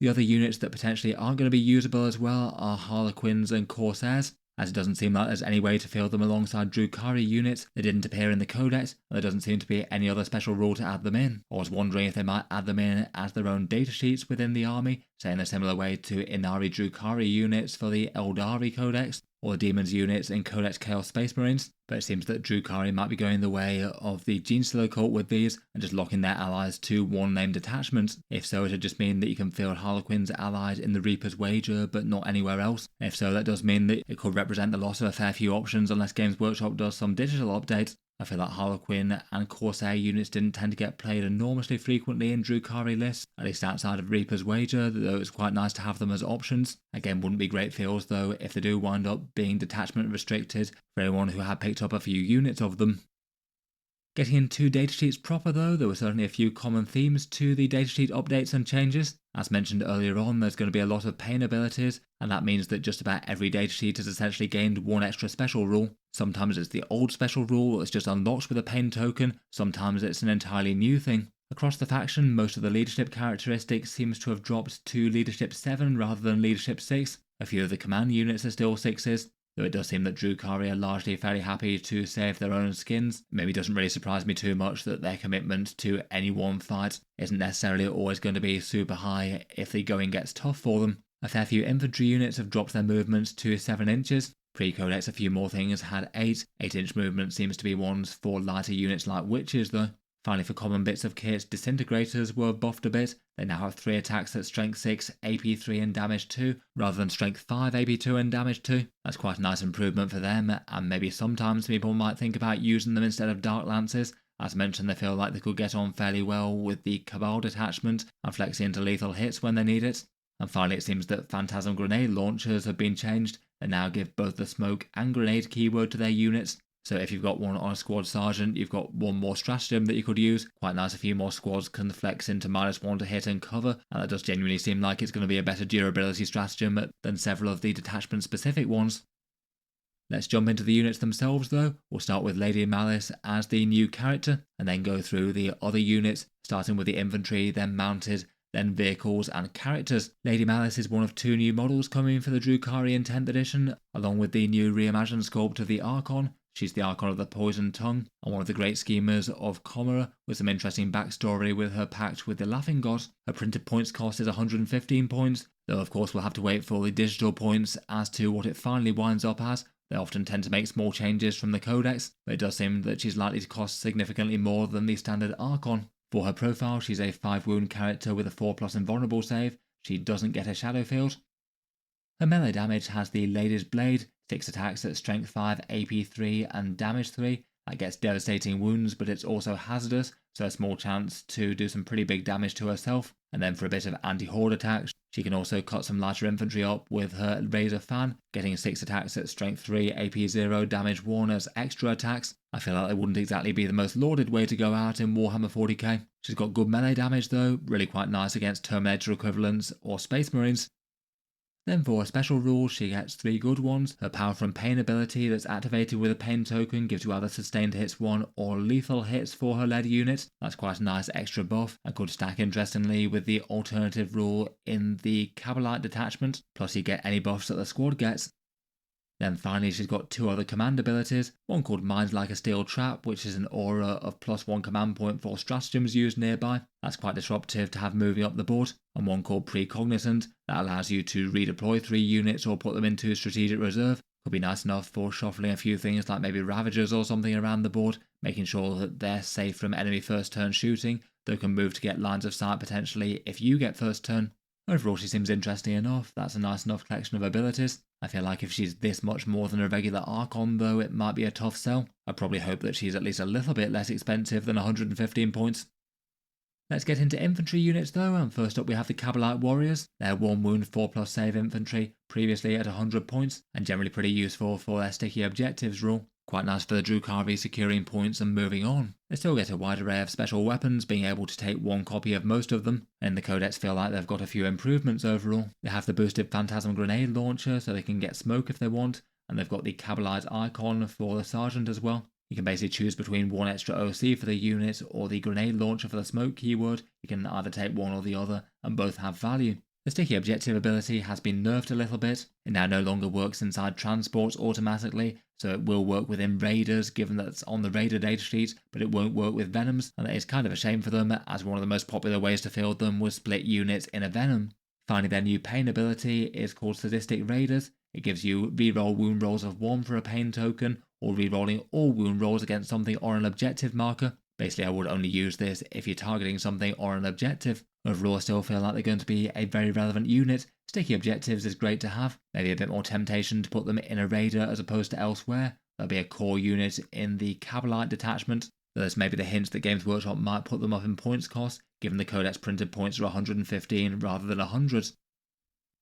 The other units that potentially aren't going to be usable as well are Harlequins and Corsairs, as it doesn't seem like there's any way to field them alongside Drukhari units that didn't appear in the Codex, and there doesn't seem to be any other special rule to add them in. I was wondering if they might add them in as their own datasheets within the army, say in a similar way to Inari Drukhari units for the Eldari Codex, or the Demons units in Codex Chaos Space Marines, but it seems that Drukhari might be going the way of the Genestealer cult with these, and just locking their allies to one named detachment. If so, it'd just mean that you can field Harlequins allied in the Reaper's Wager, but not anywhere else. If so, that does mean that it could represent the loss of a fair few options unless Games Workshop does some digital updates. I feel like Harlequin and Corsair units didn't tend to get played enormously frequently in Drukhari lists, at least outside of Reaper's Wager, though it's quite nice to have them as options. Again, wouldn't be great feels though if they do wind up being detachment restricted for anyone who had picked up a few units of them. Getting into datasheets proper though, there were certainly a few common themes to the datasheet updates and changes. As mentioned earlier on, there's going to be a lot of pain abilities, and that means that just about every datasheet has essentially gained one extra special rule. Sometimes it's the old special rule that's just unlocked with a pain token, sometimes it's an entirely new thing. Across the faction, most of the leadership characteristics seems to have dropped to leadership 7 rather than leadership 6. A few of the command units are still 6s. though it does seem that Drukhari are largely fairly happy to save their own skins. Maybe doesn't really surprise me too much that their commitment to any one fight isn't necessarily always going to be super high if the going gets tough for them. A fair few infantry units have dropped their movement to 7 inches. Pre-Codex a few more things had 8. 8-inch movement seems to be ones for lighter units like witches though. Finally, for common bits of kit, disintegrators were buffed a bit. They now have 3 attacks at strength 6, AP 3 and damage 2, rather than strength 5, AP 2 and damage 2. That's quite a nice improvement for them, and maybe sometimes people might think about using them instead of Dark Lances. As mentioned, they feel like they could get on fairly well with the Cabal detachment and flexing into lethal hits when they need it. And finally, it seems that Phantasm grenade launchers have been changed. They now give both the smoke and grenade keyword to their units. So if you've got one on a squad sergeant, you've got one more stratagem that you could use. Quite nice, a few more squads can flex into -1 to hit and cover, and that does genuinely seem like it's going to be a better durability stratagem than several of the detachment specific ones. Let's jump into the units themselves though. We'll start with Lady Malys as the new character, and then go through the other units, starting with the infantry, then mounted, then vehicles and characters. Lady Malys is one of 2 new models coming for the Drukhari in 10th edition, along with the new reimagined sculpt of the Archon. She's the Archon of the Poisoned Tongue, and one of the great schemers of Comera, with some interesting backstory with her pact with the Laughing God. Her printed points cost is 115 points, though of course we'll have to wait for the digital points as to what it finally winds up as. They often tend to make small changes from the Codex, but it does seem that she's likely to cost significantly more than the standard Archon. For her profile, she's a 5 wound character with a 4+ invulnerable save. She doesn't get a shadow field. Her melee damage has the Lady's Blade, 6 attacks at strength 5, AP 3 and damage 3. That gets devastating wounds, but it's also hazardous, so a small chance to do some pretty big damage to herself. And then for a bit of anti-horde attacks, she can also cut some lighter infantry up with her Razor Fan, getting 6 attacks at strength 3, AP 0, damage 1 as extra attacks. I feel like they wouldn't exactly be the most lauded way to go out in Warhammer 40k. She's got good melee damage though, really quite nice against Terminator equivalents or Space Marines. Then for special rules, she gets 3 good ones. Her Power from Pain ability that's activated with a Pain token gives you either sustained hits 1 or lethal hits for her lead unit. That's quite a nice extra buff and could stack interestingly with the alternative rule in the Kabalite detachment, plus you get any buffs that the squad gets. Then finally she's got 2 other command abilities, one called Mind Like a Steel Trap, which is an aura of +1 command point for stratagems used nearby. That's quite disruptive to have moving up the board. And one called Precognizant, that allows you to redeploy 3 units or put them into strategic reserve. Could be nice enough for shuffling a few things like maybe Ravagers or something around the board, making sure that they're safe from enemy first turn shooting, though can move to get lines of sight potentially if you get first turn. Overall she seems interesting enough, that's a nice enough collection of abilities. I feel like if she's this much more than a regular Archon though, it might be a tough sell. I probably hope that she's at least a little bit less expensive than 115 points. Let's get into infantry units though, and first up we have the Kabalite Warriors. They're 1 wound 4+ save infantry, previously at 100 points, and generally pretty useful for their sticky objectives rule. Quite nice for the Drukhari securing points and moving on. They still get a wide array of special weapons, being able to take 1 copy of most of them, and the Codex feel like they've got a few improvements overall. They have the boosted Phantasm grenade launcher so they can get smoke if they want, and they've got the Kabalite icon for the sergeant as well. You can basically choose between 1 extra OC for the unit or the grenade launcher for the smoke keyword. You can either take one or the other, and both have value. The sticky objective ability has been nerfed a little bit. It now no longer works inside transports automatically, so it will work within raiders given that it's on the raider datasheet, but it won't work with venoms, and that is kind of a shame for them, as one of the most popular ways to field them was split units in a venom. Finally, their new pain ability is called Sadistic Raiders. It gives you reroll wound rolls of 1 for a pain token, or rerolling all wound rolls against something or an objective marker. Basically, I would only use this if you're targeting something or an objective. Overall, I still feel like they're going to be a very relevant unit. Sticky objectives is great to have. Maybe a bit more temptation to put them in a raider as opposed to elsewhere. There'll be a core unit in the Kabalite detachment. There's maybe the hint that Games Workshop might put them up in points cost, given the Codex printed points are 115 rather than 100.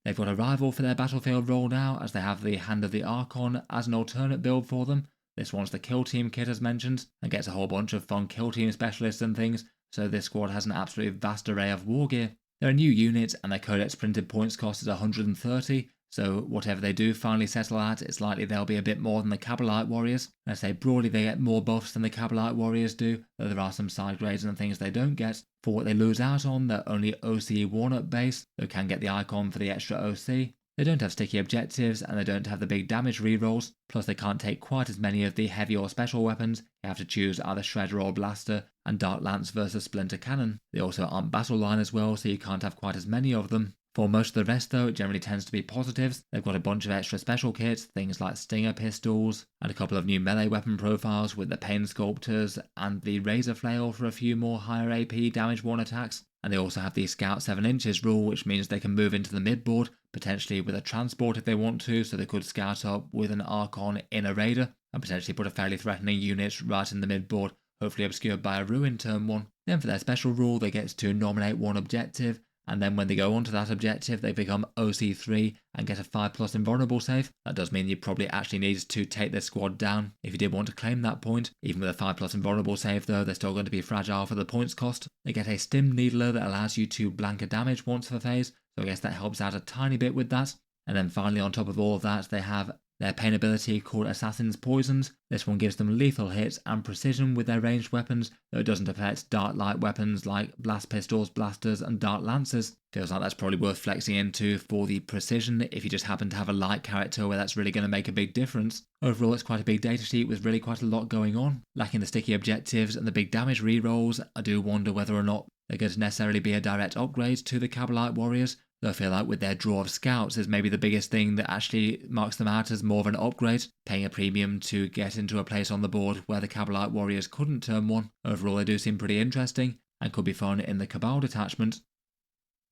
They've got a rival for their battlefield role now, as they have the Hand of the Archon as an alternate build for them. This one's the Kill Team kit as mentioned, and gets a whole bunch of fun Kill Team specialists and things, so this squad has an absolutely vast array of war gear. They're a new unit, and their Codex printed points cost is 130, so whatever they do finally settle at, it's likely they'll be a bit more than the Kabalite Warriors. And I say broadly they get more buffs than the Kabalite Warriors do, though there are some side grades and things they don't get. For what they lose out on, they're only OC 1 at base, though can get the icon for the extra OC. They don't have sticky objectives, and they don't have the big damage rerolls, plus they can't take quite as many of the heavy or special weapons. You have to choose either Shredder or Blaster, and Dark Lance versus Splinter Cannon. They also aren't battle line as well, so you can't have quite as many of them. For most of the rest though, it generally tends to be positives. They've got a bunch of extra special kits, things like Stinger pistols, and a couple of new melee weapon profiles with the Pain Sculptors and the Razor Flail for a few more higher AP damage 1 attacks. And they also have the Scout 7 inches rule, which means they can move into the midboard, potentially with a transport if they want to, so they could scout up with an Archon in a Raider, and potentially put a fairly threatening unit right in the midboard, hopefully obscured by a Ruin turn 1. Then for their special rule, they get to nominate one objective, and then when they go onto that objective, they become OC3 and get a 5+ invulnerable save. That does mean you probably actually need to take their squad down if you did want to claim that point. Even with a 5+ invulnerable save though, they're still going to be fragile for the points cost. They get a Stim Needler that allows you to blank a damage once per phase, so I guess that helps out a tiny bit with that. And then finally, on top of all of that, they have their pain ability called Assassin's Poisons. This one gives them lethal hits and precision with their ranged weapons, though it doesn't affect dark light weapons like blast pistols, blasters and dark lances. Feels like that's probably worth flexing into for the precision if you just happen to have a light character where that's really going to make a big difference. Overall, it's quite a big datasheet with really quite a lot going on. Lacking the sticky objectives and the big damage rerolls, I do wonder whether or not they're going to necessarily be a direct upgrade to the Kabalite warriors. Though I feel like with their draw of scouts is maybe the biggest thing that actually marks them out as more of an upgrade, paying a premium to get into a place on the board where the Kabalite warriors couldn't turn 1. Overall they do seem pretty interesting and could be fun in the Cabal detachment.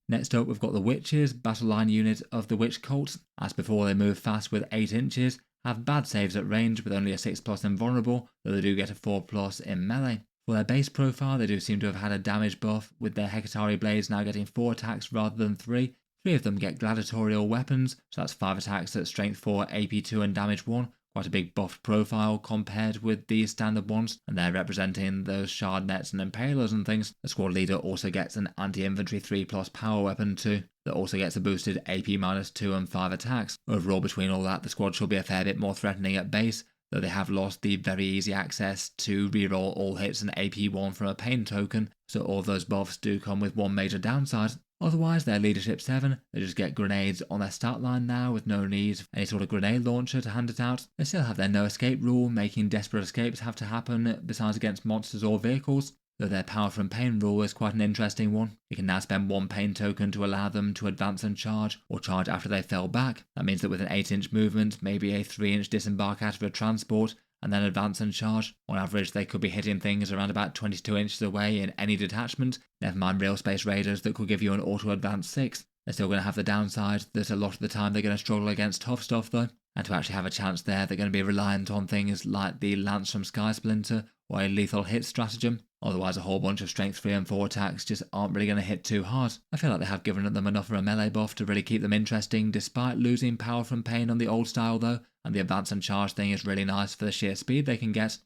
Next up we've got the Witches, battle line unit of the Witch Cult. As before, they move fast with 8 inches, have bad saves at range with only a 6+ invulnerable, though they do get a 4+ in melee. For their base profile, they do seem to have had a damage buff, with their Hecatari blades now getting 4 attacks rather than 3. 3 of them get gladiatorial weapons, so that's 5 attacks at strength 4, AP 2 and damage 1. Quite a big buffed profile compared with the standard ones, and they're representing those shard nets and impalers and things. The squad leader also gets an anti-infantry 3+ power weapon too, that also gets a boosted AP -2 and 5 attacks. Overall, between all that, the squad should be a fair bit more threatening at base, though they have lost the very easy access to reroll all hits and AP1 from a pain token, so all those buffs do come with one major downside. Otherwise, their leadership 7, they just get grenades on their stat line now with no need for any sort of grenade launcher to hand it out. They still have their no escape rule, making desperate escapes have to happen besides against monsters or vehicles, though their power from pain rule is quite an interesting one. You can now spend 1 pain token to allow them to advance and charge, or charge after they fell back. That means that with an 8-inch movement, maybe a 3-inch disembark out of a transport, and then advance and charge. On average, they could be hitting things around about 22 inches away in any detachment, never mind Realspace raiders that could give you an auto-advance 6. They're still going to have the downside that a lot of the time they're going to struggle against tough stuff though, and to actually have a chance there they're going to be reliant on things like the lance from Skysplinter or a lethal hit stratagem. Otherwise a whole bunch of strength 3 and 4 attacks just aren't really going to hit too hard. I feel like they have given them enough of a melee buff to really keep them interesting despite losing power from pain on the old style though, and the advance and charge thing is really nice for the sheer speed they can get.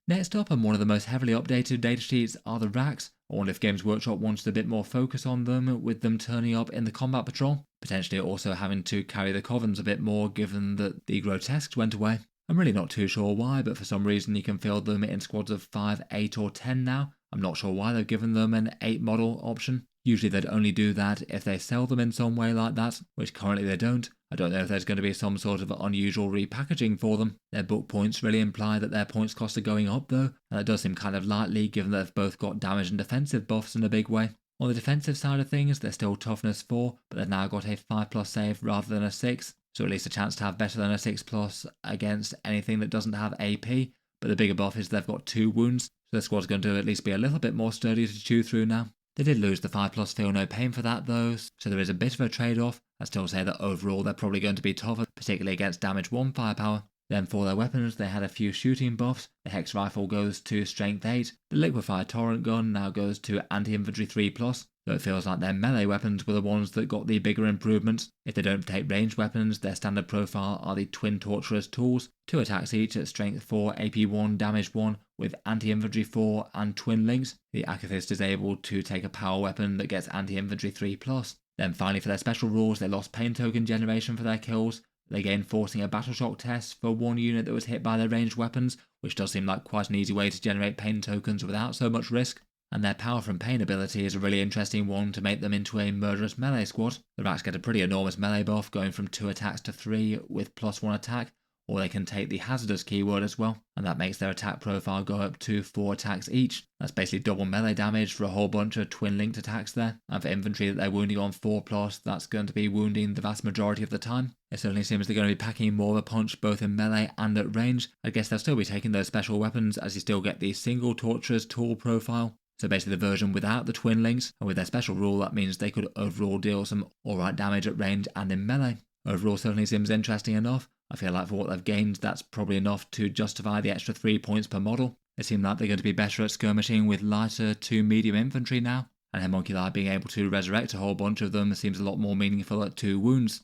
Next up, and one of the most heavily updated datasheets, are the racks. I wonder if Games Workshop wanted a bit more focus on them, with them turning up in the combat patrol, potentially also having to carry the covens a bit more given that the grotesques went away. I'm really not too sure why, but for some reason you can field them in squads of 5, 8 or 10 now. I'm not sure why they've given them an 8 model option. Usually they'd only do that if they sell them in some way like that, which currently they don't. I don't know if there's going to be some sort of unusual repackaging for them. Their book points really imply that their points cost are going up though, and that does seem kind of likely given that they've both got damage and defensive buffs in a big way. On the defensive side of things, they're still toughness 4, but they've now got a 5+ save rather than a 6, so at least a chance to have better than a 6+ against anything that doesn't have AP, but the bigger buff is they've got 2 wounds, so the squad's going to at least be a little bit more sturdy to chew through now. They did lose the 5+ feel no pain for that though, so there is a bit of a trade-off. I still say that overall they're probably going to be tougher, particularly against damage 1 firepower. Then for their weapons, they had a few shooting buffs. The Hex Rifle goes to Strength 8, the Liquefy Torrent Gun now goes to Anti-Infantry 3+, though it feels like their melee weapons were the ones that got the bigger improvements. If they don't take ranged weapons, their standard profile are the Twin Torturous Tools, 2 attacks each at Strength 4, AP 1, Damage 1, with Anti-Infantry 4 and Twin Links. The Akathist is able to take a power weapon that gets Anti-Infantry 3+. Then finally for their special rules, they lost Pain Token generation for their kills. They gained forcing a Battle Shock test for one unit that was hit by their ranged weapons, which does seem like quite an easy way to generate pain tokens without so much risk. And their Power from Pain ability is a really interesting one to make them into a murderous melee squad. The rats get a pretty enormous melee buff, going from 2 attacks to 3 with +1 attack, or they can take the hazardous keyword as well, and that makes their attack profile go up to 4 attacks each. That's basically double melee damage for a whole bunch of twin linked attacks there, and for infantry that they're wounding on 4+, that's going to be wounding the vast majority of the time. It certainly seems they're going to be packing more of a punch both in melee and at range. I guess they'll still be taking those special weapons as you still get the single torturer's tool profile. So basically the version without the twin links, and with their special rule that means they could overall deal some alright damage at range and in melee. Overall certainly seems interesting enough. I feel like for what they've gained, that's probably enough to justify the extra 3 points per model. It seems like they're going to be better at skirmishing with lighter to medium infantry now, and Homunculi being able to resurrect a whole bunch of them seems a lot more meaningful at 2 wounds.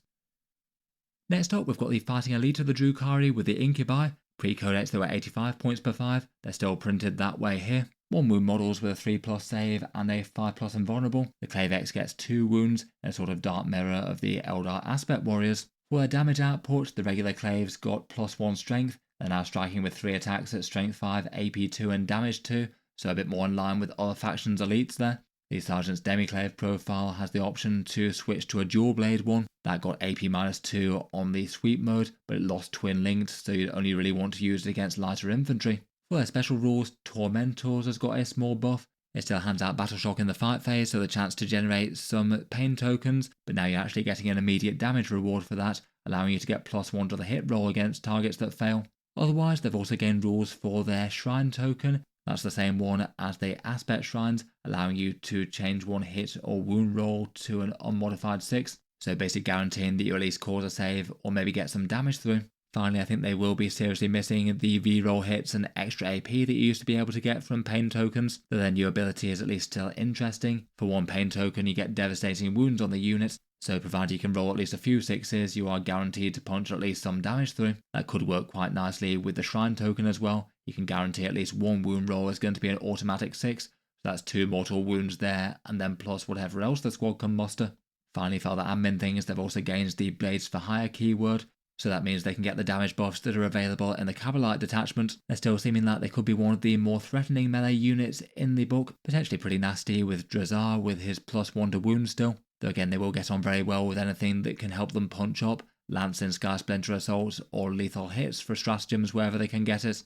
Next up, we've got the Fighting Elite of the Drukhari with the Incubi. Pre-Codex they were 85 points per 5, they're still printed that way here. 1 wound models with a 3+ save and a 5+ invulnerable. The Clave X gets 2 wounds, a sort of dark mirror of the Eldar Aspect Warriors. For their damage output, the regular Claves got +1 strength, they're now striking with 3 attacks at strength 5, AP 2 and damage 2, so a bit more in line with other factions' elites there. The Sergeant's Demiclave profile has the option to switch to a dual blade one, that got AP -2 on the sweep mode, but it lost twin linked, so you'd only really want to use it against lighter infantry. For their special rules, Tormentors has got a small buff. It still hands out Battle Shock in the fight phase, so the chance to generate some pain tokens, but now you're actually getting an immediate damage reward for that, allowing you to get +1 to the hit roll against targets that fail. Otherwise, they've also gained rules for their Shrine token. That's the same one as the Aspect Shrines, allowing you to change one hit or wound roll to an unmodified 6, so basically guaranteeing that you at least cause a save or maybe get some damage through. Finally, I think they will be seriously missing the reroll hits and extra AP that you used to be able to get from pain tokens, but their new ability is at least still interesting. For 1 pain token, you get devastating wounds on the units, so provided you can roll at least a few 6s, you are guaranteed to punch at least some damage through. That could work quite nicely with the Shrine token as well. You can guarantee at least 1 wound roll is going to be an automatic 6, so that's 2 mortal wounds there, and then plus whatever else the squad can muster. Finally, for other admin things, they've also gained the Blades for Hire keyword, so that means they can get the damage buffs that are available in the Kabalite detachment. They're still seeming like they could be one of the more threatening melee units in the book, potentially pretty nasty with Drazar with his +1 to wound still, though again they will get on very well with anything that can help them punch up, lance in Skysplinter assaults or lethal hits for stratagems wherever they can get it.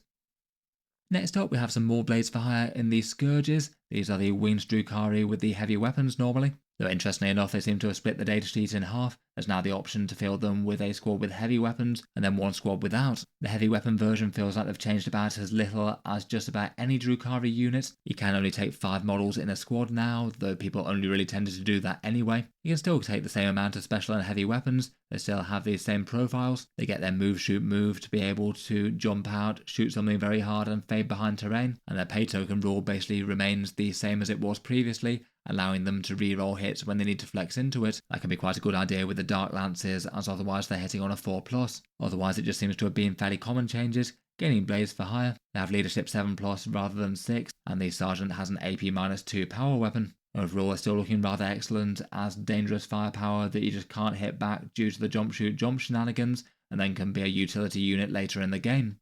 Next up we have some more Blades for Hire in the Scourges. These are the winged Drukhari with the heavy weapons normally. Though interestingly enough, they seem to have split the datasheet in half. There's now the option to fill them with a squad with heavy weapons and then 1 squad without. The heavy weapon version feels like they've changed about as little as just about any Drukhari unit. You can only take 5 models in a squad now, though people only really tended to do that anyway. You can still take the same amount of special and heavy weapons. They still have these same profiles. They get their move, shoot, move to be able to jump out, shoot something very hard and fade behind terrain. And their pay token rule basically remains the same as it was previously, allowing them to reroll hits when they need to flex into it. That can be quite a good idea with the Dark Lances, as otherwise they're hitting on a 4+. Otherwise it just seems to have been fairly common changes. Gaining Blades for Hire, they have Leadership 7+ rather than 6, and the Sergeant has an AP -2 power weapon. Overall they're still looking rather excellent as dangerous firepower that you just can't hit back due to the jump shoot jump shenanigans, and then can be a utility unit later in the game.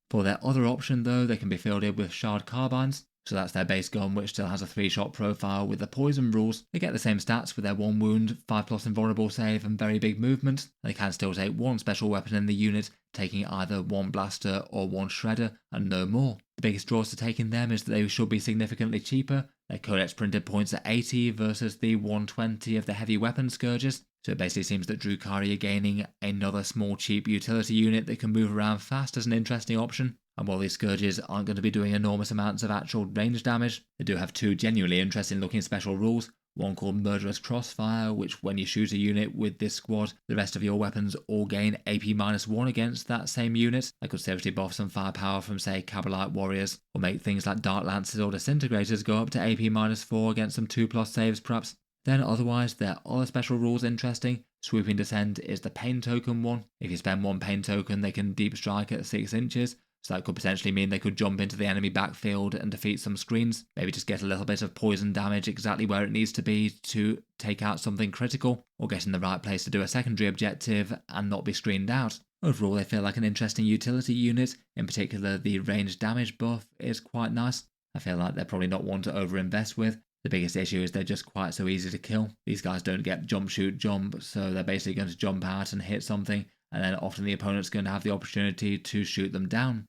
For their other option though, they can be fielded with Shard Carbines. So that's their base gun, which still has a 3-shot profile with the poison rules. They get the same stats with their 1 wound, 5+ invulnerable save and very big movement. They can still take 1 special weapon in the unit, taking either 1 blaster or 1 shredder and no more. The biggest draws to taking them is that they should be significantly cheaper. Their Codex printed points at 80 versus the 120 of the heavy weapon Scourges. So it basically seems that Drukhari are gaining another small cheap utility unit that can move around fast as an interesting option. And while these Scourges aren't going to be doing enormous amounts of actual range damage, they do have 2 genuinely interesting looking special rules. One called Murderous Crossfire, which when you shoot a unit with this squad, the rest of your weapons all gain AP -1 against that same unit. That could seriously buff some firepower from say Kabalite warriors, or make things like Dark Lances or Disintegrators go up to AP -4 against some 2+ saves perhaps. Then otherwise, there are other special rules interesting. Swooping Descent is the pain token one. If you spend 1 pain token, they can deep strike at 6 inches. So that could potentially mean they could jump into the enemy backfield and defeat some screens. Maybe just get a little bit of poison damage exactly where it needs to be to take out something critical, or get in the right place to do a secondary objective and not be screened out. Overall, they feel like an interesting utility unit. In particular, the ranged damage buff is quite nice. I feel like they're probably not one to overinvest with. The biggest issue is they're just quite so easy to kill. These guys don't get jump, shoot, jump, so they're basically going to jump out and hit something, and then often the opponent's going to have the opportunity to shoot them down.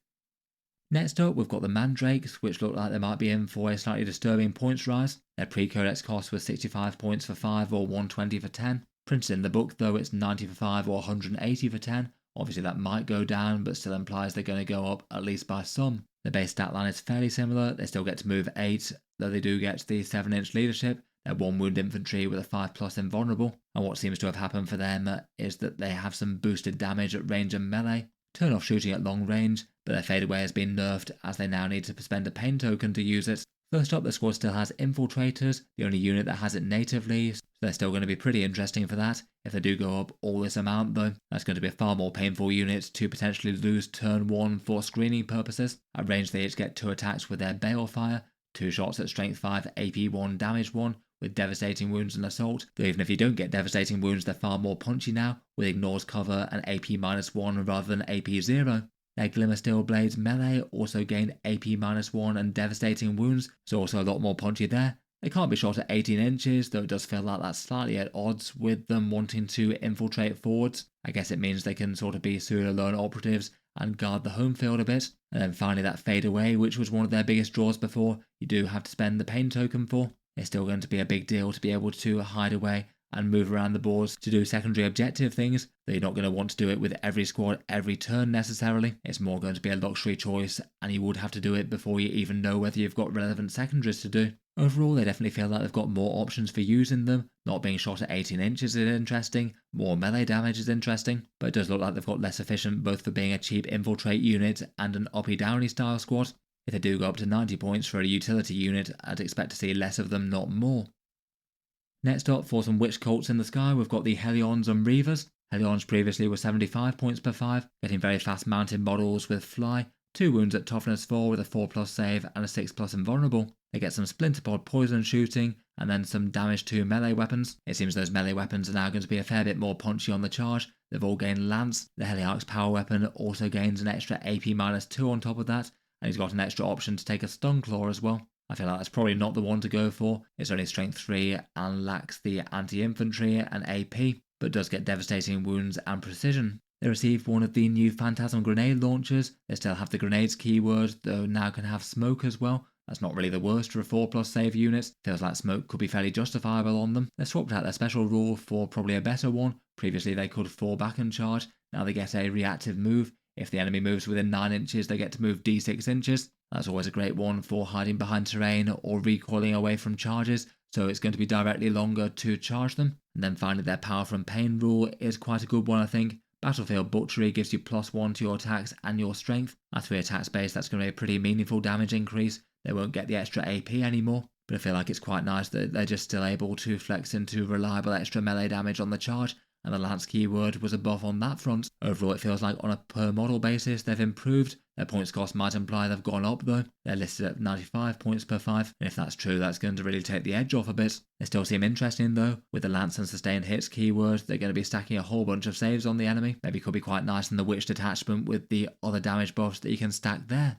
Next up, we've got the Mandrakes, which look like they might be in for a slightly disturbing points rise. Their pre-codex cost was 65 points for 5 or 120 for 10. Printed in the book though, it's 90 for 5 or 180 for 10. Obviously that might go down, but still implies they're going to go up at least by some. The base stat line is fairly similar. They still get to move 8, though they do get the 7-inch leadership. They're 1 wound infantry with a 5+ invulnerable, and what seems to have happened for them is that they have some boosted damage at range and melee, turn off shooting at long range, but their fade away has been nerfed as they now need to spend a pain token to use it. First up, the squad still has Infiltrators, the only unit that has it natively, so they're still going to be pretty interesting for that. If they do go up all this amount though, that's going to be a far more painful unit to potentially lose turn 1 for screening purposes. At range they each get 2 attacks with their Balefire, 2 shots at strength 5, AP 1, damage 1, with devastating wounds and assault, though even if you don't get devastating wounds they're far more punchy now, with ignores cover and AP -1 rather than AP 0. Their Glimmer Steel Blades melee also gain AP -1 and devastating wounds, so also a lot more punchy there. They can't be shot at 18 inches, though it does feel like that's slightly at odds with them wanting to infiltrate forwards. I guess it means they can sort of be pseudo lone operatives and guard the home field a bit. And then finally that fade away, which was one of their biggest draws before, you do have to spend the pain token for. It's still going to be a big deal to be able to hide away and move around the boards to do secondary objective things, though you're not going to want to do it with every squad every turn necessarily. It's more going to be a luxury choice, and you would have to do it before you even know whether you've got relevant secondaries to do. Overall, they definitely feel like they've got more options for using them. Not being shot at 18 inches is interesting, more melee damage is interesting, but it does look like they've got less efficient both for being a cheap infiltrate unit and an uppy downy style squad. If they do go up to 90 points for a utility unit, I'd expect to see less of them, not more. Next up, for some witch cults in the sky, we've got the Hellions and Reavers. Hellions previously were 75 points per 5, getting very fast mounted models with fly, 2 wounds at toughness 4 with a 4+ save and a 6+ invulnerable. They get some splinterpod poison shooting and then some damage to melee weapons. It seems those melee weapons are now going to be a fair bit more punchy on the charge. They've all gained Lance. The Heliarch's power weapon also gains an extra AP -2 on top of that, and he's got an extra option to take a stun claw as well. I feel like that's probably not the one to go for. It's only strength 3 and lacks the anti-infantry and AP, but does get devastating wounds and precision. They received one of the new Phantasm grenade launchers. They still have the grenades keyword, though now can have smoke as well. That's not really the worst for a 4+ save unit. Feels like smoke could be fairly justifiable on them. They swapped out their special rule for probably a better one. Previously they could fall back and charge. Now they get a reactive move. If the enemy moves within 9 inches, they get to move d6 inches. That's always a great one for hiding behind terrain or recoiling away from charges, so it's going to be directly longer to charge them. And then finally their power from pain rule is quite a good one, I think. Battlefield Butchery gives you +1 to your attacks and your strength. At 3 attack space, that's going to be a pretty meaningful damage increase. They won't get the extra AP anymore, but I feel like it's quite nice that they're just still able to flex into reliable extra melee damage on the charge, and the Lance keyword was a buff on that front. Overall, it feels like on a per model basis they've improved. Their points cost might imply they've gone up though. They're listed at 95 points per 5, and if that's true, that's going to really take the edge off a bit. They still seem interesting though. With the Lance and sustained hits keyword, they're going to be stacking a whole bunch of saves on the enemy. Maybe could be quite nice in the Witch Detachment with the other damage buffs that you can stack there.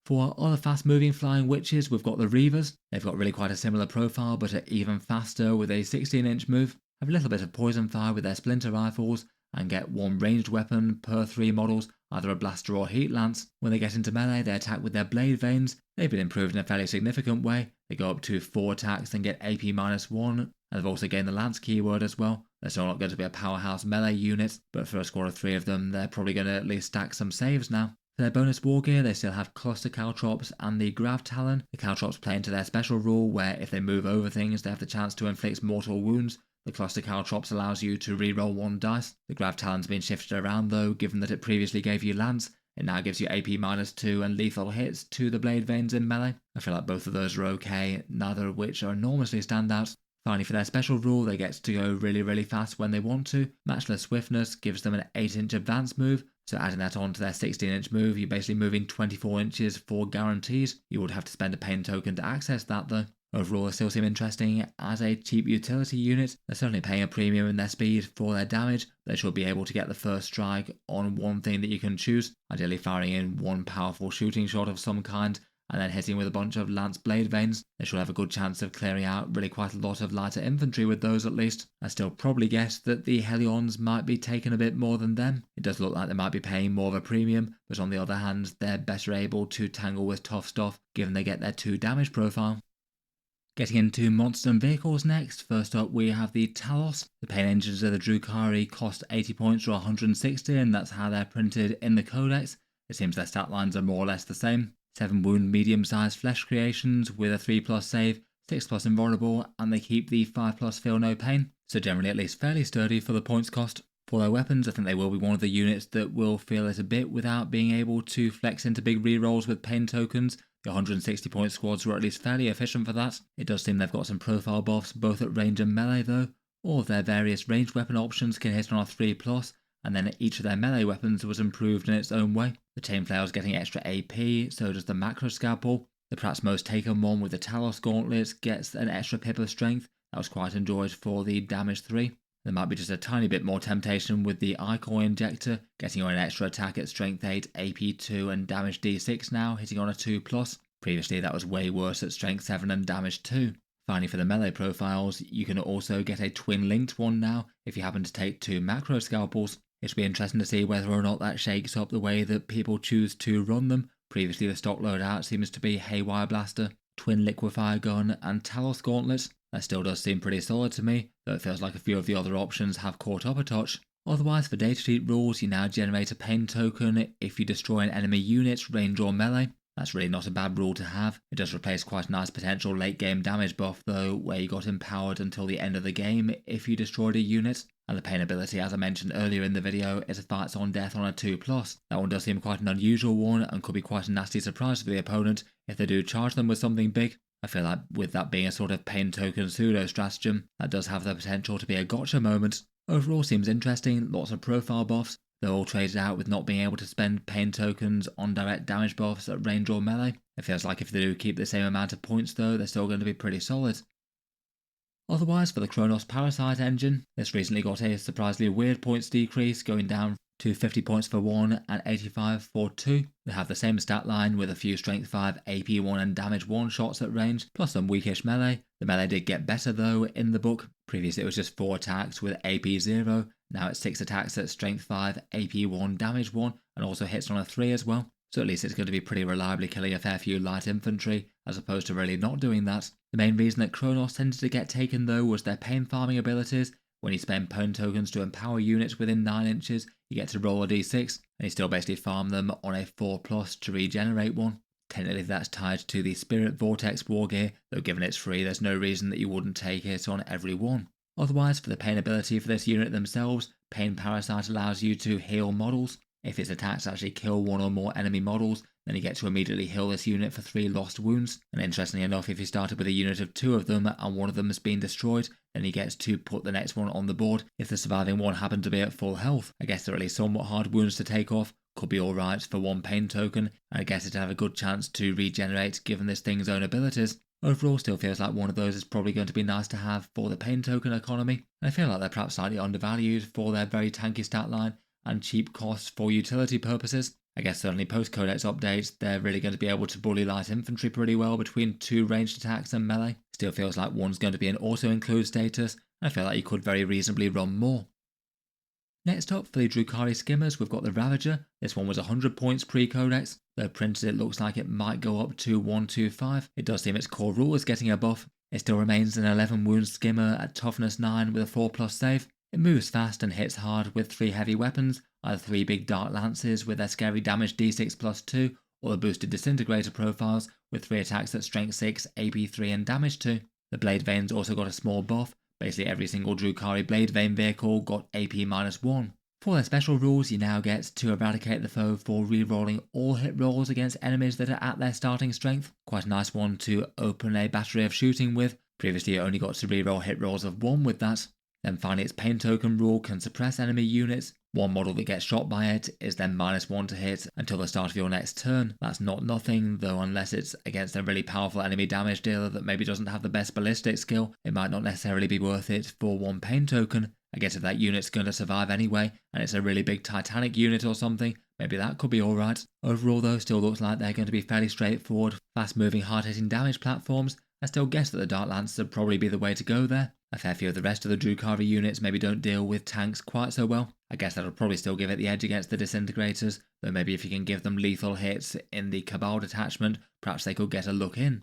For our other fast-moving flying witches, we've got the Reavers. They've got really quite a similar profile, but are even faster with a 16-inch move. Have a little bit of poison fire with their splinter rifles, and get 1 ranged weapon per 3 models, either a blaster or heat lance. When they get into melee, they attack with their blade veins. They've been improved in a fairly significant way. They go up to 4 attacks and get AP -1, and they've also gained the lance keyword as well. They're still not going to be a powerhouse melee unit, but for a squad of 3 of them, they're probably going to at least stack some saves now. For their bonus war gear, they still have Cluster Caltrops and the Grav Talon. The Caltrops play into their special rule, where if they move over things, they have the chance to inflict mortal wounds. The Cluster Caltrops allows you to reroll 1 dice. The Grav Talon's been shifted around though, given that it previously gave you Lance. It now gives you AP -2 and lethal hits to the blade veins in melee. I feel like both of those are okay, neither of which are enormously standouts. Finally, for their special rule, they get to go really fast when they want to. Matchless Swiftness gives them an 8-inch advance move, so adding that on to their 16-inch move, you're basically moving 24 inches for guarantees. You would have to spend a pain token to access that though. Overall, they still seem interesting as a cheap utility unit. They're certainly paying a premium in their speed for their damage. They should be able to get the first strike on one thing that you can choose, ideally firing in 1 powerful shooting shot of some kind, and then hitting with a bunch of lance blade veins, they should have a good chance of clearing out really quite a lot of lighter infantry with those at least. I still probably guess that the Hellions might be taking a bit more than them. It does look like they might be paying more of a premium, but on the other hand, they're better able to tangle with tough stuff given they get their 2 damage profile. Getting into monsters and vehicles next, first up we have the Talos. The pain engines of the Drukhari cost 80 points or 160, and that's how they're printed in the Codex. It seems their stat lines are more or less the same. 7 wound medium-sized flesh creations with a 3+ save, 6+ invulnerable, and they keep the 5+ feel no pain, so generally at least fairly sturdy for the points cost. For their weapons, I think they will be one of the units that will feel it a bit without being able to flex into big rerolls with pain tokens. The 160 point squads were at least fairly efficient for that. It does seem they've got some profile buffs both at range and melee though. All of their various ranged weapon options can hit on a 3+, and then each of their melee weapons was improved in its own way. The chain flail is getting extra AP, so does the macro scalpel. The perhaps most taken one with the Talos gauntlets gets an extra pip of strength. That was quite enjoyed for the damage 3. There might be just a tiny bit more temptation with the Ichor injector, getting on an extra attack at strength 8, AP 2 and damage D6 now, hitting on a 2+. Previously that was way worse at strength 7 and damage 2. Finally, for the melee profiles, you can also get a twin linked one now if you happen to take 2 macro scalpels. It'll be interesting to see whether or not that shakes up the way that people choose to run them. Previously the stock loadout seems to be Haywire Blaster, Twin Liquefier Gun and Talos Gauntlets. That still does seem pretty solid to me, though it feels like a few of the other options have caught up a touch. Otherwise, for datasheet rules, you now generate a pain token if you destroy an enemy unit, range or melee. That's really not a bad rule to have. It does replace quite a nice potential late game damage buff though, where you got empowered until the end of the game if you destroyed a unit. And the pain ability, as I mentioned earlier in the video, is a fights on death on a 2+. That one does seem quite an unusual one and could be quite a nasty surprise for the opponent if they do charge them with something big. I feel like with that being a sort of pain token pseudo stratagem, that does have the potential to be a gotcha moment. Overall seems interesting, lots of profile buffs. They're all traded out with not being able to spend pain tokens on direct damage buffs at range or melee. It feels like if they do keep the same amount of points though, they're still going to be pretty solid. Otherwise, for the Kronos Parasite engine, this recently got a surprisingly weird points decrease, going down to 50 points for 1 and 85 for 2. They have the same stat line with a few strength 5, AP 1 and damage 1 shots at range, plus some weakish melee. The melee did get better though in the book. Previously it was just 4 attacks with AP 0, now it's 6 attacks at strength 5, AP 1, damage 1, and also hits on a 3 as well. So at least it's going to be pretty reliably killing a fair few light infantry, as opposed to really not doing that. The main reason that Kronos tended to get taken though was their pain farming abilities. When you spend pain tokens to empower units within 9 inches, you get to roll a d6, and you still basically farm them on a 4+ to regenerate one. Technically that's tied to the Spirit Vortex war gear, though given it's free there's no reason that you wouldn't take it on every one. Otherwise, for the pain ability for this unit themselves, Pain Parasite allows you to heal models. If its attacks actually kill one or more enemy models, then you get to immediately heal this unit for 3 lost wounds. And interestingly enough, if you started with a unit of 2 of them and one of them has been destroyed, then you get to put the next one on the board if the surviving one happened to be at full health. I guess they're at least somewhat hard wounds to take off, could be alright for 1 pain token, and I guess it'd have a good chance to regenerate given this thing's own abilities. Overall still feels like one of those is probably going to be nice to have for the pain token economy, and I feel like they're perhaps slightly undervalued for their very tanky stat line and cheap costs for utility purposes. I guess certainly post-codex updates, they're really going to be able to bully light infantry pretty well between 2 ranged attacks and melee. Still feels like one's going to be an auto-include status, and I feel like you could very reasonably run more. Next up, for the Drukhari skimmers, we've got the Ravager. This one was 100 points pre-codex, though printed it looks like it might go up to 125. It does seem its core rule is getting a buff. It still remains an 11 wound skimmer at toughness 9 with a 4+ save. It moves fast and hits hard with 3 heavy weapons, either 3 big dark lances with their scary damage d6+2, or the boosted disintegrator profiles with 3 attacks at strength 6, AP 3 and damage 2. The blade veins also got a small buff. Basically every single Drukhari blade vein vehicle got AP -1. For their special rules, you now get to eradicate the foe for re-rolling all hit rolls against enemies that are at their starting strength. Quite a nice one to open a battery of shooting with. Previously you only got to re-roll hit rolls of 1 with that. Then finally its pain token rule can suppress enemy units. One model that gets shot by it is then -1 to hit until the start of your next turn. That's not nothing, though unless it's against a really powerful enemy damage dealer that maybe doesn't have the best ballistic skill, it might not necessarily be worth it for 1 pain token. I guess if that unit's going to survive anyway, and it's a really big Titanic unit or something, maybe that could be alright. Overall though, still looks like they're going to be fairly straightforward, fast moving, hard hitting damage platforms. I still guess that the Dark Lancers would probably be the way to go there. A fair few of the rest of the Drukhari units maybe don't deal with tanks quite so well. I guess that'll probably still give it the edge against the Disintegrators, though maybe if you can give them lethal hits in the Cabal detachment, perhaps they could get a look in.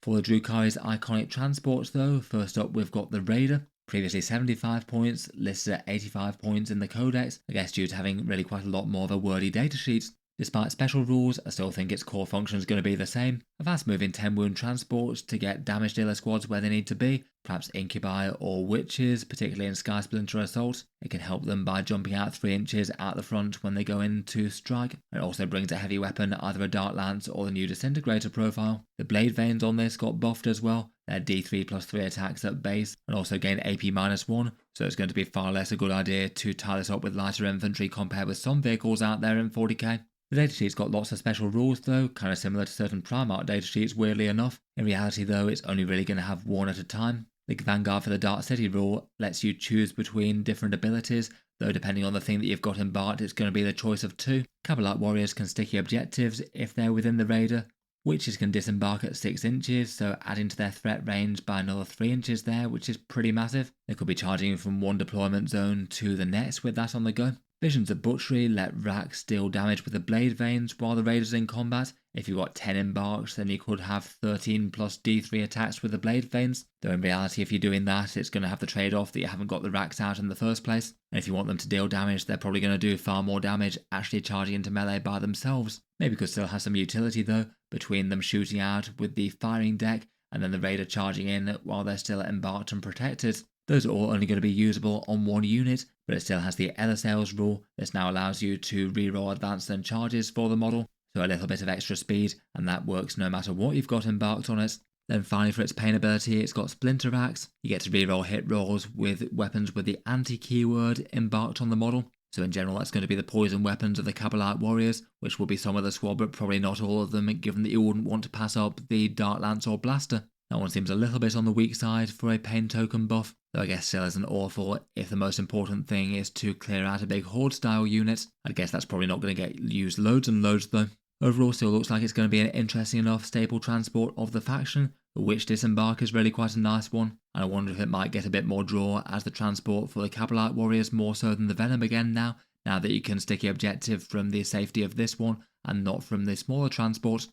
For the Drukhari's iconic transports though, first up we've got the Raider. Previously 75 points, listed at 85 points in the Codex, I guess due to having really quite a lot more of a wordy datasheet. Despite special rules, I still think its core function is going to be the same. A fast moving 10 wound transports to get damage dealer squads where they need to be, perhaps incubi or witches, particularly in Skysplinter Assault. It can help them by jumping out 3 inches at the front when they go in to strike. It also brings a heavy weapon, either a Dart Lance or the new Disintegrator profile. The blade veins on this got buffed as well. They're D3 plus 3 attacks at base and also gain AP -1, so it's going to be far less a good idea to tie this up with lighter infantry compared with some vehicles out there in 40k. The datasheet's got lots of special rules though, kind of similar to certain Primarch datasheets weirdly enough. In reality though, it's only really going to have one at a time. The Vanguard for the Dark City rule lets you choose between different abilities, though depending on the thing that you've got embarked it's going to be the choice of 2. Kabalite warriors can sticky objectives if they're within the Raider. Witches can disembark at 6 inches, so adding to their threat range by another 3 inches there, which is pretty massive. They could be charging from one deployment zone to the next with that on the go. Visions of Butchery let racks deal damage with the blade veins while the Raider's in combat. If you've got 10 embarks, then you could have 13 plus D3 attacks with the blade veins, though in reality if you're doing that, it's going to have the trade-off that you haven't got the racks out in the first place. And if you want them to deal damage, they're probably going to do far more damage actually charging into melee by themselves. Maybe could still have some utility though, between them shooting out with the firing deck and then the Raider charging in while they're still embarked and protected. Those are all only going to be usable on one unit, but it still has the Other Sales rule. This now allows you to reroll advanced and charges for the model, so a little bit of extra speed, and that works no matter what you've got embarked on it. Then finally for its pain ability, it's got Splinter Axe. You get to reroll hit rolls with weapons with the anti-keyword embarked on the model. So in general that's going to be the poison weapons of the Kabalite warriors, which will be some of the squad but probably not all of them, given that you wouldn't want to pass up the Dart Lance or Blaster. That one seems a little bit on the weak side for a pain token buff, though I guess still isn't awful if the most important thing is to clear out a big horde style unit. I guess that's probably not going to get used loads and loads though. Overall still looks like it's going to be an interesting enough staple transport of the faction. The Witch Disembark is really quite a nice one, and I wonder if it might get a bit more draw as the transport for the Kabalite warriors more so than the Venom again now that you can sticky objective from the safety of this one and not from the smaller transport.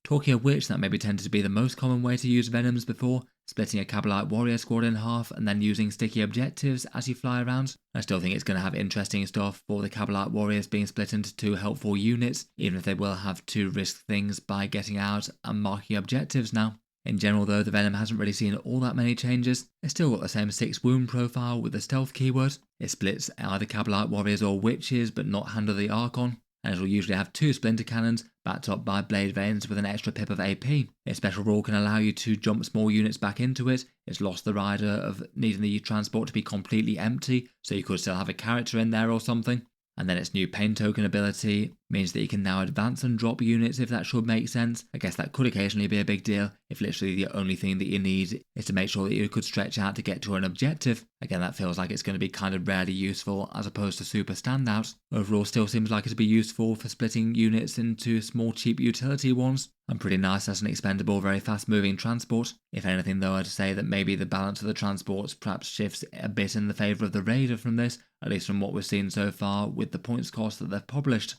Talking of which, that maybe tended to be the most common way to use Venoms before, splitting a Kabalite warrior squad in half and then using sticky objectives as you fly around. I still think it's going to have interesting stuff for the Kabalite warriors being split into 2 helpful units, even if they will have to risk things by getting out and marking objectives now. In general though, the Venom hasn't really seen all that many changes. It's still got the same 6 wound profile with the stealth keyword. It splits either Kabalite warriors or witches but not Hand of the Archon. And it will usually have 2 splinter cannons backed up by blade veins with an extra pip of AP. Its special rule can allow you to jump small units back into it. It's lost the rider of needing the transport to be completely empty, so you could still have a character in there or something. And then its new pain token ability means that you can now advance and drop units if that should make sense. I guess that could occasionally be a big deal if literally the only thing that you need is to make sure that you could stretch out to get to an objective. Again, that feels like it's going to be kind of rarely useful as opposed to super standout. Overall still seems like it'd be useful for splitting units into small cheap utility ones. And pretty nice as an expendable, very fast moving transport. If anything though, I'd say that maybe the balance of the transports perhaps shifts a bit in the favour of the Raider from this, at least from what we've seen so far with the points cost that they've published.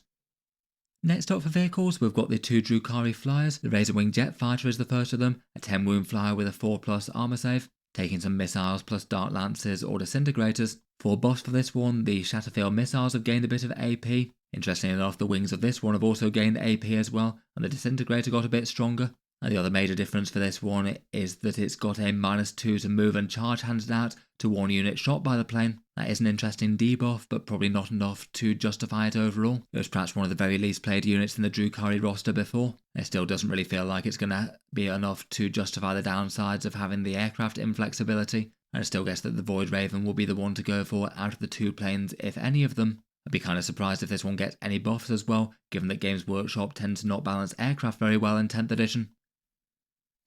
Next up for vehicles, we've got the 2 Drukhari flyers. The Razor Wing Jet Fighter is the first of them, a 10 wound flyer with a 4+ armor save, taking some missiles plus Dart Lances or Disintegrators. For buffs for this one, the Shatterfield missiles have gained a bit of AP. Interestingly enough, the wings of this one have also gained AP as well, and the Disintegrator got a bit stronger. And the other major difference for this one is that it's got a -2 to move and charge handed out to 1 unit shot by the plane. That is an interesting debuff, but probably not enough to justify it overall. It was perhaps one of the very least played units in the Drukhari roster before. It still doesn't really feel like it's going to be enough to justify the downsides of having the aircraft inflexibility. I still guess that the Void Raven will be the one to go for out of the 2 planes, if any of them. I'd be kind of surprised if this one gets any buffs as well, given that Games Workshop tend to not balance aircraft very well in 10th edition.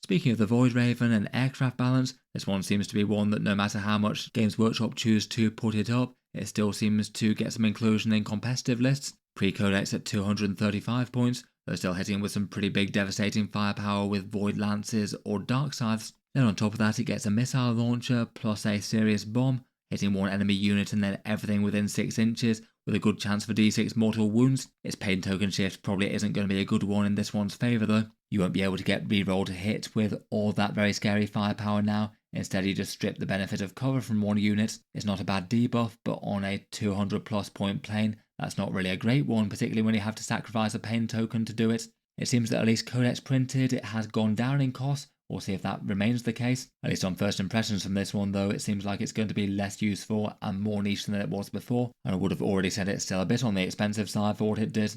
Speaking of the Void Raven and aircraft balance, this one seems to be one that no matter how much Games Workshop choose to put it up, it still seems to get some inclusion in competitive lists. Pre-Codex at 235 points, though still hitting with some pretty big devastating firepower with Void Lances or Dark Scythes. Then on top of that it gets a missile launcher plus a serious bomb, hitting one enemy unit and then everything within 6 inches with a good chance for d6 mortal wounds. Its pain token shift probably isn't going to be a good one in this one's favour though. You won't be able to get reroll to hit with all that very scary firepower now. Instead you just strip the benefit of cover from one unit. It's not a bad debuff, but on a 200 plus point plane, that's not really a great one, particularly when you have to sacrifice a pain token to do it. It seems that at least Codex printed, it has gone down in cost. We'll see if that remains the case. At least on first impressions from this one though, it seems like it's going to be less useful and more niche than it was before, and I would have already said it's still a bit on the expensive side for what it did.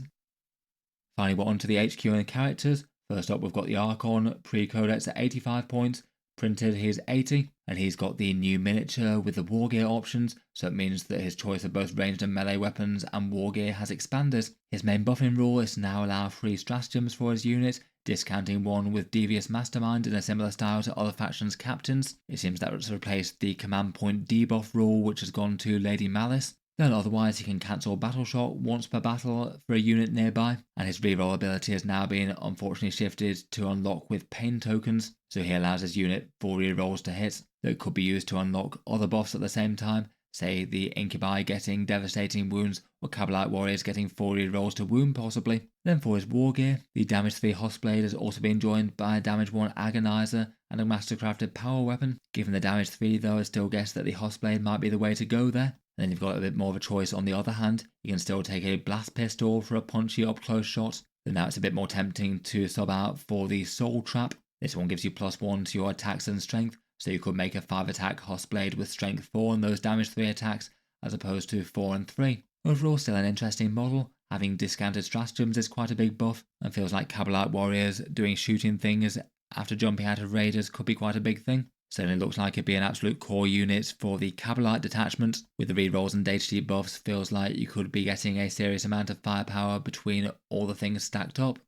Finally we're on to the HQ and characters. First up we've got the Archon, pre-Codex at 85 points, printed he's 80, and he's got the new miniature with the war gear options, so it means that his choice of both ranged and melee weapons and war gear has expanded. His main buffing rule is to now allow 3 stratagems for his unit, discounting one with Devious Mastermind in a similar style to other factions' captains. It seems that it's replaced the command point debuff rule which has gone to Lady Malys. Then otherwise he can cancel Battle Shock once per battle for a unit nearby, and his reroll ability has now been unfortunately shifted to unlock with pain tokens, so he allows his unit 4 rerolls to hit that could be used to unlock other buffs at the same time, say the Incubi getting devastating wounds or Kabalite warriors getting 4 rerolls to wound possibly. Then for his war gear, the damage 3 Hossblade has also been joined by a damage 1 Agonizer and a mastercrafted power weapon. Given the damage 3 though, I still guess that the Hossblade might be the way to go there. And then you've got a bit more of a choice on the other hand. You can still take a blast pistol for a punchy up close shot. Then now it's a bit more tempting to sub out for the soul trap. This one gives you +1 to your attacks and strength, so you could make a 5 attack Hossblade with strength 4 on those damage 3 attacks as opposed to 4 and 3. Overall still an interesting model. Having discounted stratagems is quite a big buff, and feels like Kabalite warriors doing shooting things after jumping out of raiders could be quite a big thing. Certainly looks like it'd be an absolute core unit for the Kabalite detachment. With the rerolls and datasheet buffs, feels like you could be getting a serious amount of firepower between all the things stacked up.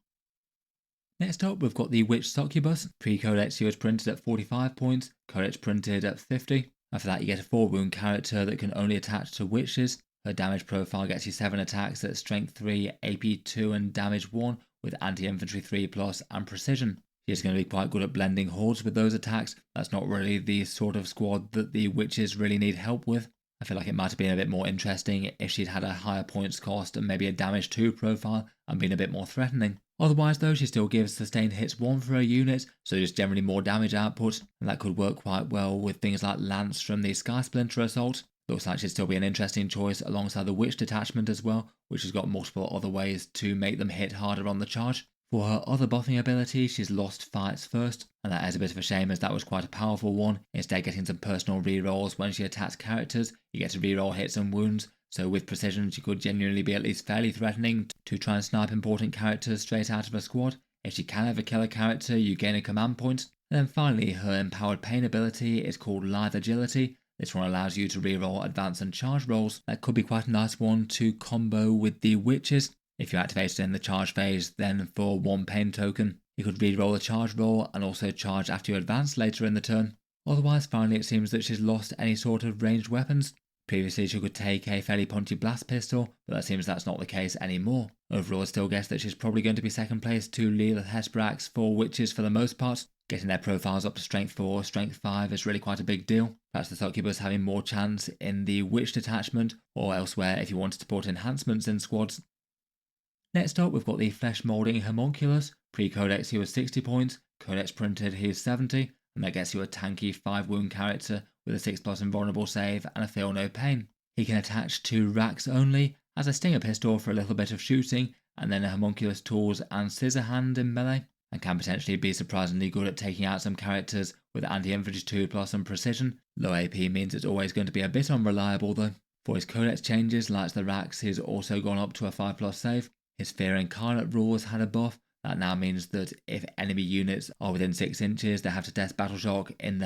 Next up we've got the Witch Succubus. Pre-Codex he was printed at 45 points, Codex printed at 50. After that you get a 4 wound character that can only attach to witches. Her damage profile gets you 7 attacks at strength 3, AP 2 and damage 1 with anti-infantry 3+ and precision. She's going to be quite good at blending hordes with those attacks. That's not really the sort of squad that the witches really need help with. I feel like it might have been a bit more interesting if she'd had a higher points cost and maybe a damage 2 profile and been a bit more threatening. Otherwise though, she still gives sustained hits 1 for her unit, so just generally more damage output, and that could work quite well with things like Lance from the Skysplinter assault. Looks like she'd still be an interesting choice alongside the Witch Detachment as well, which has got multiple other ways to make them hit harder on the charge. For her other buffing ability, she's lost Fights First, and that is a bit of a shame as that was quite a powerful one. Instead getting some personal rerolls when she attacks characters, you get to reroll hits and wounds, so with precision she could genuinely be at least fairly threatening to try and snipe important characters straight out of a squad. If she can ever kill a character, you gain a command point. And then finally, her empowered pain ability is called Lithe Agility. This one allows you to reroll advance and charge rolls. That could be quite a nice one to combo with the witches. If you activate it in the charge phase, then for 1 pain token, you could reroll a charge roll and also charge after you advance later in the turn. Otherwise, finally it seems that she's lost any sort of ranged weapons. Previously she could take a fairly punchy blast pistol, but that seems that's not the case anymore. Overall I still guess that she's probably going to be second place to Lilith Hesbrax for witches for the most part. Getting their profiles up to strength 4, strength 5 is really quite a big deal. Perhaps the Succubus having more chance in the Witch Detachment or elsewhere if you wanted to put enhancements in squads. Next up we've got the Flesh Moulding Homunculus. Pre-Codex he was 60 points, Codex printed he is 70, and that gets you a tanky 5 wound character with a 6+ invulnerable save and a feel no pain. He can attach to racks only, has a stinger pistol for a little bit of shooting, and then a homunculus tools and scissor hand in melee, and can potentially be surprisingly good at taking out some characters with anti-infantry 2+ and precision. Low AP means it's always going to be a bit unreliable though. For his Codex changes, like the racks, he's also gone up to a 5+ save. His Fear Incarnate rules had a buff. That now means that if enemy units are within 6 inches, they have to test Battle Shock in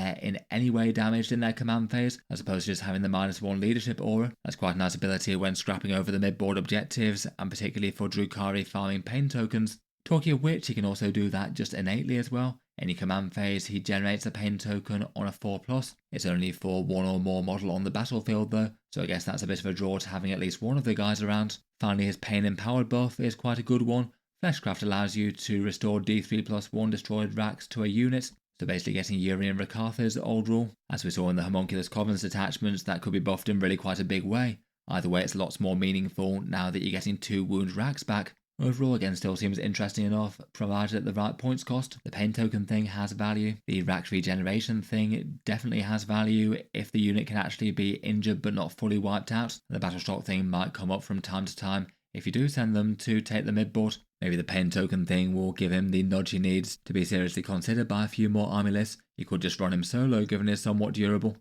any way damaged in their command phase, as opposed to just having the -1 leadership aura. That's quite a nice ability when scrapping over the mid-board objectives, and particularly for Drukhari farming pain tokens. Talking of which, he can also do that just innately as well. Any command phase, he generates a pain token on a 4+. It's only for one or more model on the battlefield though, so I guess that's a bit of a draw to having at least one of the guys around. Finally, his pain empowered buff is quite a good one. Fleshcraft allows you to restore D3+1 destroyed racks to a unit, so basically getting Yuri and Rakatha's old rule. As we saw in the Homunculus Covenant detachments, that could be buffed in really quite a big way. Either way, it's lots more meaningful now that you're getting 2 wound racks back. Overall, again, still seems interesting enough, provided at the right points cost. The pain token thing has value. The rack regeneration thing definitely has value if the unit can actually be injured but not fully wiped out. The battle shock thing might come up from time to time if you do send them to take the mid-board. Maybe the pain token thing will give him the nudge he needs to be seriously considered by a few more army lists. You could just run him solo given he's somewhat durable.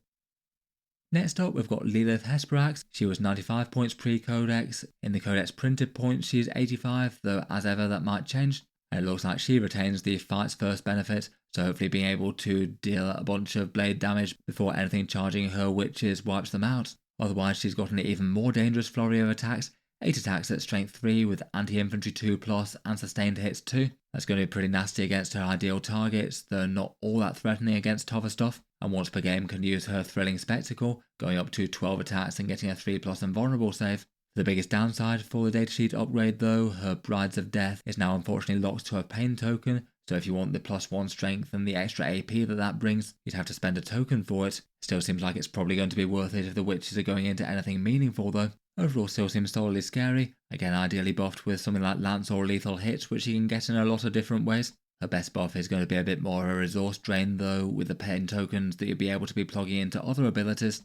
Next up, we've got Lilith Hesperax. She was 95 points pre-Codex. In the Codex printed points, she's 85, though as ever that might change. And it looks like she retains the Fights First benefit, so hopefully being able to deal a bunch of blade damage before anything charging her witches wipes them out. Otherwise, she's got an even more dangerous flurry of attacks. 8 attacks at strength 3 with anti-infantry 2+ and sustained hits 2. That's going to be pretty nasty against her ideal targets, though not all that threatening against tougher stuff. And once per game can use her thrilling spectacle, going up to 12 attacks and getting a 3+ invulnerable save. The biggest downside for the datasheet upgrade though, her Brides of Death is now unfortunately locked to a pain token, so if you want the +1 strength and the extra AP that brings, you'd have to spend a token for it. Still seems like it's probably going to be worth it if the witches are going into anything meaningful though. Overall still seems solidly scary, again ideally buffed with something like Lance or Lethal Hit, which you can get in a lot of different ways. Her best buff is going to be a bit more of a resource drain though, with the pain tokens that you'll be able to be plugging into other abilities.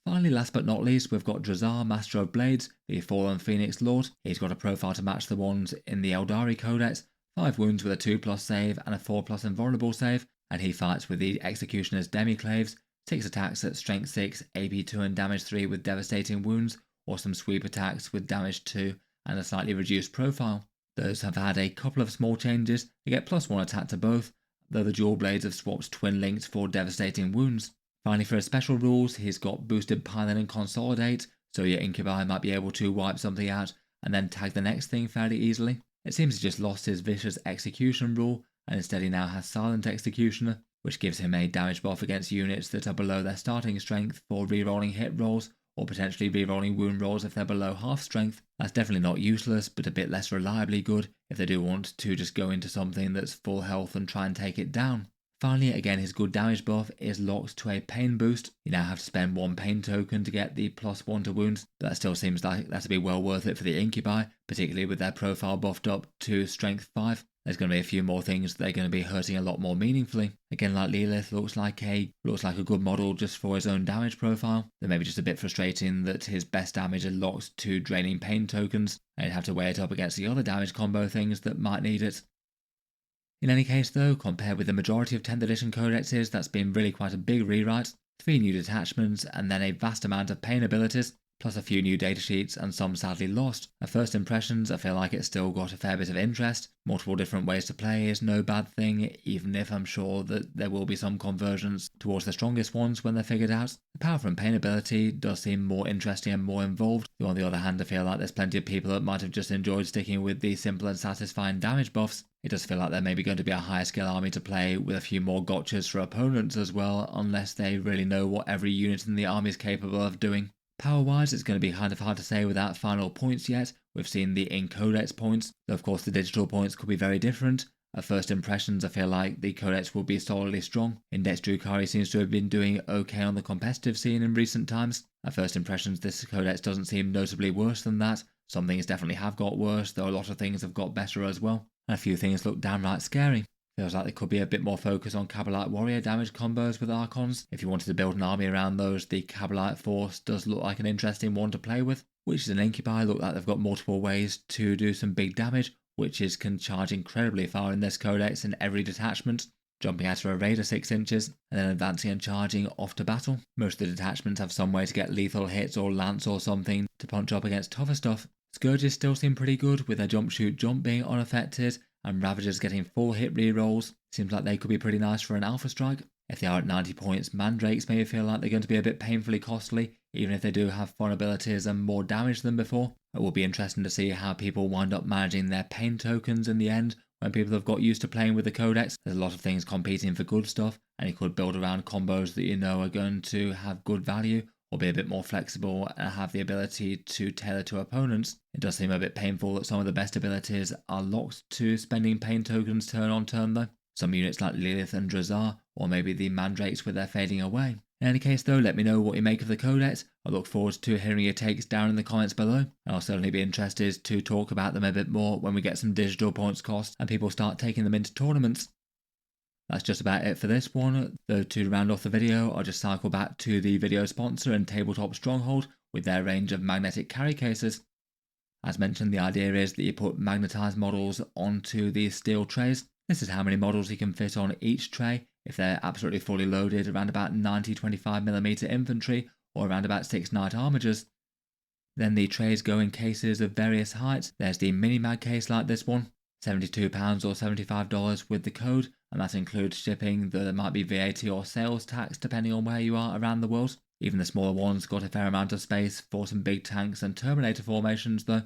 Finally, last but not least, we've got Drazar, Master of Blades, the Fallen Phoenix Lord. He's got a profile to match the ones in the Eldari Codex, 5 wounds with a 2+ save and a 4+ invulnerable save, and he fights with the Executioner's Demiclaves, 6 attacks at strength 6, AP 2 and damage 3 with devastating wounds, or some sweep attacks with damage 2 and a slightly reduced profile. Those have had a couple of small changes. You get +1 attack to both, though the dual blades have swapped twin linked for devastating wounds. Finally, for his special rules, he's got boosted Pilot and Consolidate, so your Incubi might be able to wipe something out and then tag the next thing fairly easily. It seems he just lost his Vicious Execution rule, and instead he now has Silent Executioner, which gives him a damage buff against units that are below their starting strength for rerolling hit rolls, or potentially rerolling wound rolls if they're below half strength. That's definitely not useless, but a bit less reliably good if they do want to just go into something that's full health and try and take it down. Finally, again, his good damage buff is locked to a pain boost. You now have to spend 1 pain token to get the +1 to wounds, but that still seems like that to be well worth it for the Incubi, particularly with their profile buffed up to strength 5. There's going to be a few more things they're going to be hurting a lot more meaningfully. Again, like Lilith, looks like a good model just for his own damage profile. Though maybe just a bit frustrating that his best damage is locked to draining pain tokens, and you'd have to weigh it up against the other damage combo things that might need it. In any case though, compared with the majority of 10th edition codexes, that's been really quite a big rewrite. 3 new detachments and then a vast amount of pain abilities, plus a few new datasheets and some sadly lost. At first impressions, I feel like it's still got a fair bit of interest. Multiple different ways to play is no bad thing, even if I'm sure that there will be some conversions towards the strongest ones when they're figured out. The power from pain ability does seem more interesting and more involved, though on the other hand I feel like there's plenty of people that might have just enjoyed sticking with the simple and satisfying damage buffs. It does feel like there may be going to be a higher skill army to play with a few more gotchas for opponents as well, unless they really know what every unit in the army is capable of doing. Power-wise, it's going to be kind of hard to say without final points yet. We've seen the in-codex points, though of course the digital points could be very different. At first impressions, I feel like the codex will be solidly strong. Index Drukhari seems to have been doing okay on the competitive scene in recent times. At first impressions, this codex doesn't seem notably worse than that. Some things definitely have got worse, though a lot of things have got better as well. And a few things look downright scary. Feels like there could be a bit more focus on Kabalite warrior damage combos with Archons. If you wanted to build an army around those, the Kabalite force does look like an interesting one to play with. Witches and Incubi look like they've got multiple ways to do some big damage. Witches can charge incredibly far in this codex in every detachment, jumping at a radar 6 inches, and then advancing and charging off to battle. Most of the detachments have some way to get lethal hits or lance or something to punch up against tougher stuff. Scourges still seem pretty good, with their jump shoot jump being unaffected, and Ravagers getting full hit rerolls. Seems like they could be pretty nice for an alpha strike. If they are at 90 points, Mandrakes may feel like they're going to be a bit painfully costly, even if they do have fun abilities and more damage than before. It will be interesting to see how people wind up managing their pain tokens in the end, when people have got used to playing with the Codex, there's a lot of things competing for good stuff, and you could build around combos that you know are going to have good value, or be a bit more flexible and have the ability to tailor to opponents. It does seem a bit painful that some of the best abilities are locked to spending pain tokens turn on turn though. Some units like Lilith and Drazar, or maybe the Mandrakes with their fading away. In any case though, let me know what you make of the Codex. I look forward to hearing your takes down in the comments below, and I'll certainly be interested to talk about them a bit more when we get some digital points cost and people start taking them into tournaments. That's just about it for this one, though to round off the video I'll just cycle back to the video sponsor and Tabletop Stronghold with their range of magnetic carry cases. As mentioned, the idea is that you put magnetised models onto these steel trays. This is how many models you can fit on each tray if they're absolutely fully loaded, around about 90 25mm infantry or around about 6 knight armigers. Then the trays go in cases of various heights. There's the mini mag case like this one, £72 or $75 with the code, and that includes shipping, though there might be VAT or sales tax depending on where you are around the world. Even the smaller ones got a fair amount of space for some big tanks and Terminator formations though.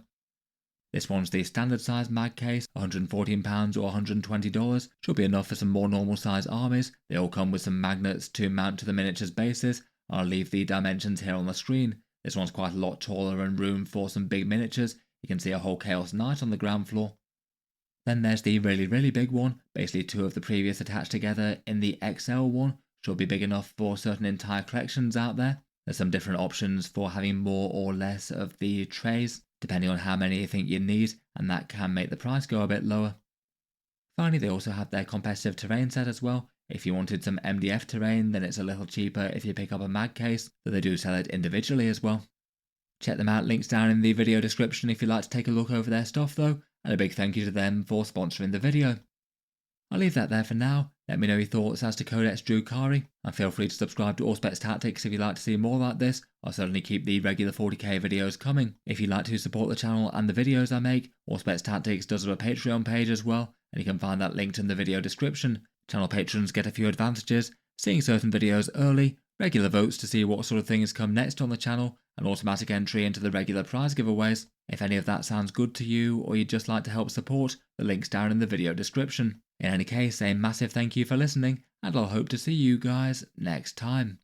This one's the standard size mag case, £114 or $120, should be enough for some more normal size armies. They all come with some magnets to mount to the miniatures bases. I'll leave the dimensions here on the screen. This one's quite a lot taller and room for some big miniatures. You can see a whole Chaos Knight on the ground floor. Then there's the really big one, basically 2 of the previous attached together in the XL one, should be big enough for certain entire collections out there. There's some different options for having more or less of the trays, depending on how many you think you need, and that can make the price go a bit lower. Finally, they also have their competitive terrain set as well. If you wanted some MDF terrain, then it's a little cheaper if you pick up a mag case, but they do sell it individually as well. Check them out, links down in the video description if you'd like to take a look over their stuff though, and a big thank you to them for sponsoring the video. I'll leave that there for now. Let me know your thoughts as to Codex Drukhari, and feel free to subscribe to Auspex Tactics if you'd like to see more like this. I'll certainly keep the regular 40k videos coming. If you'd like to support the channel and the videos I make, Auspex Tactics does have a Patreon page as well, and you can find that linked in the video description. Channel patrons get a few advantages, seeing certain videos early, regular votes to see what sort of things come next on the channel, and automatic entry into the regular prize giveaways. If any of that sounds good to you, or you'd just like to help support, the link's down in the video description. In any case, a massive thank you for listening, and I'll hope to see you guys next time.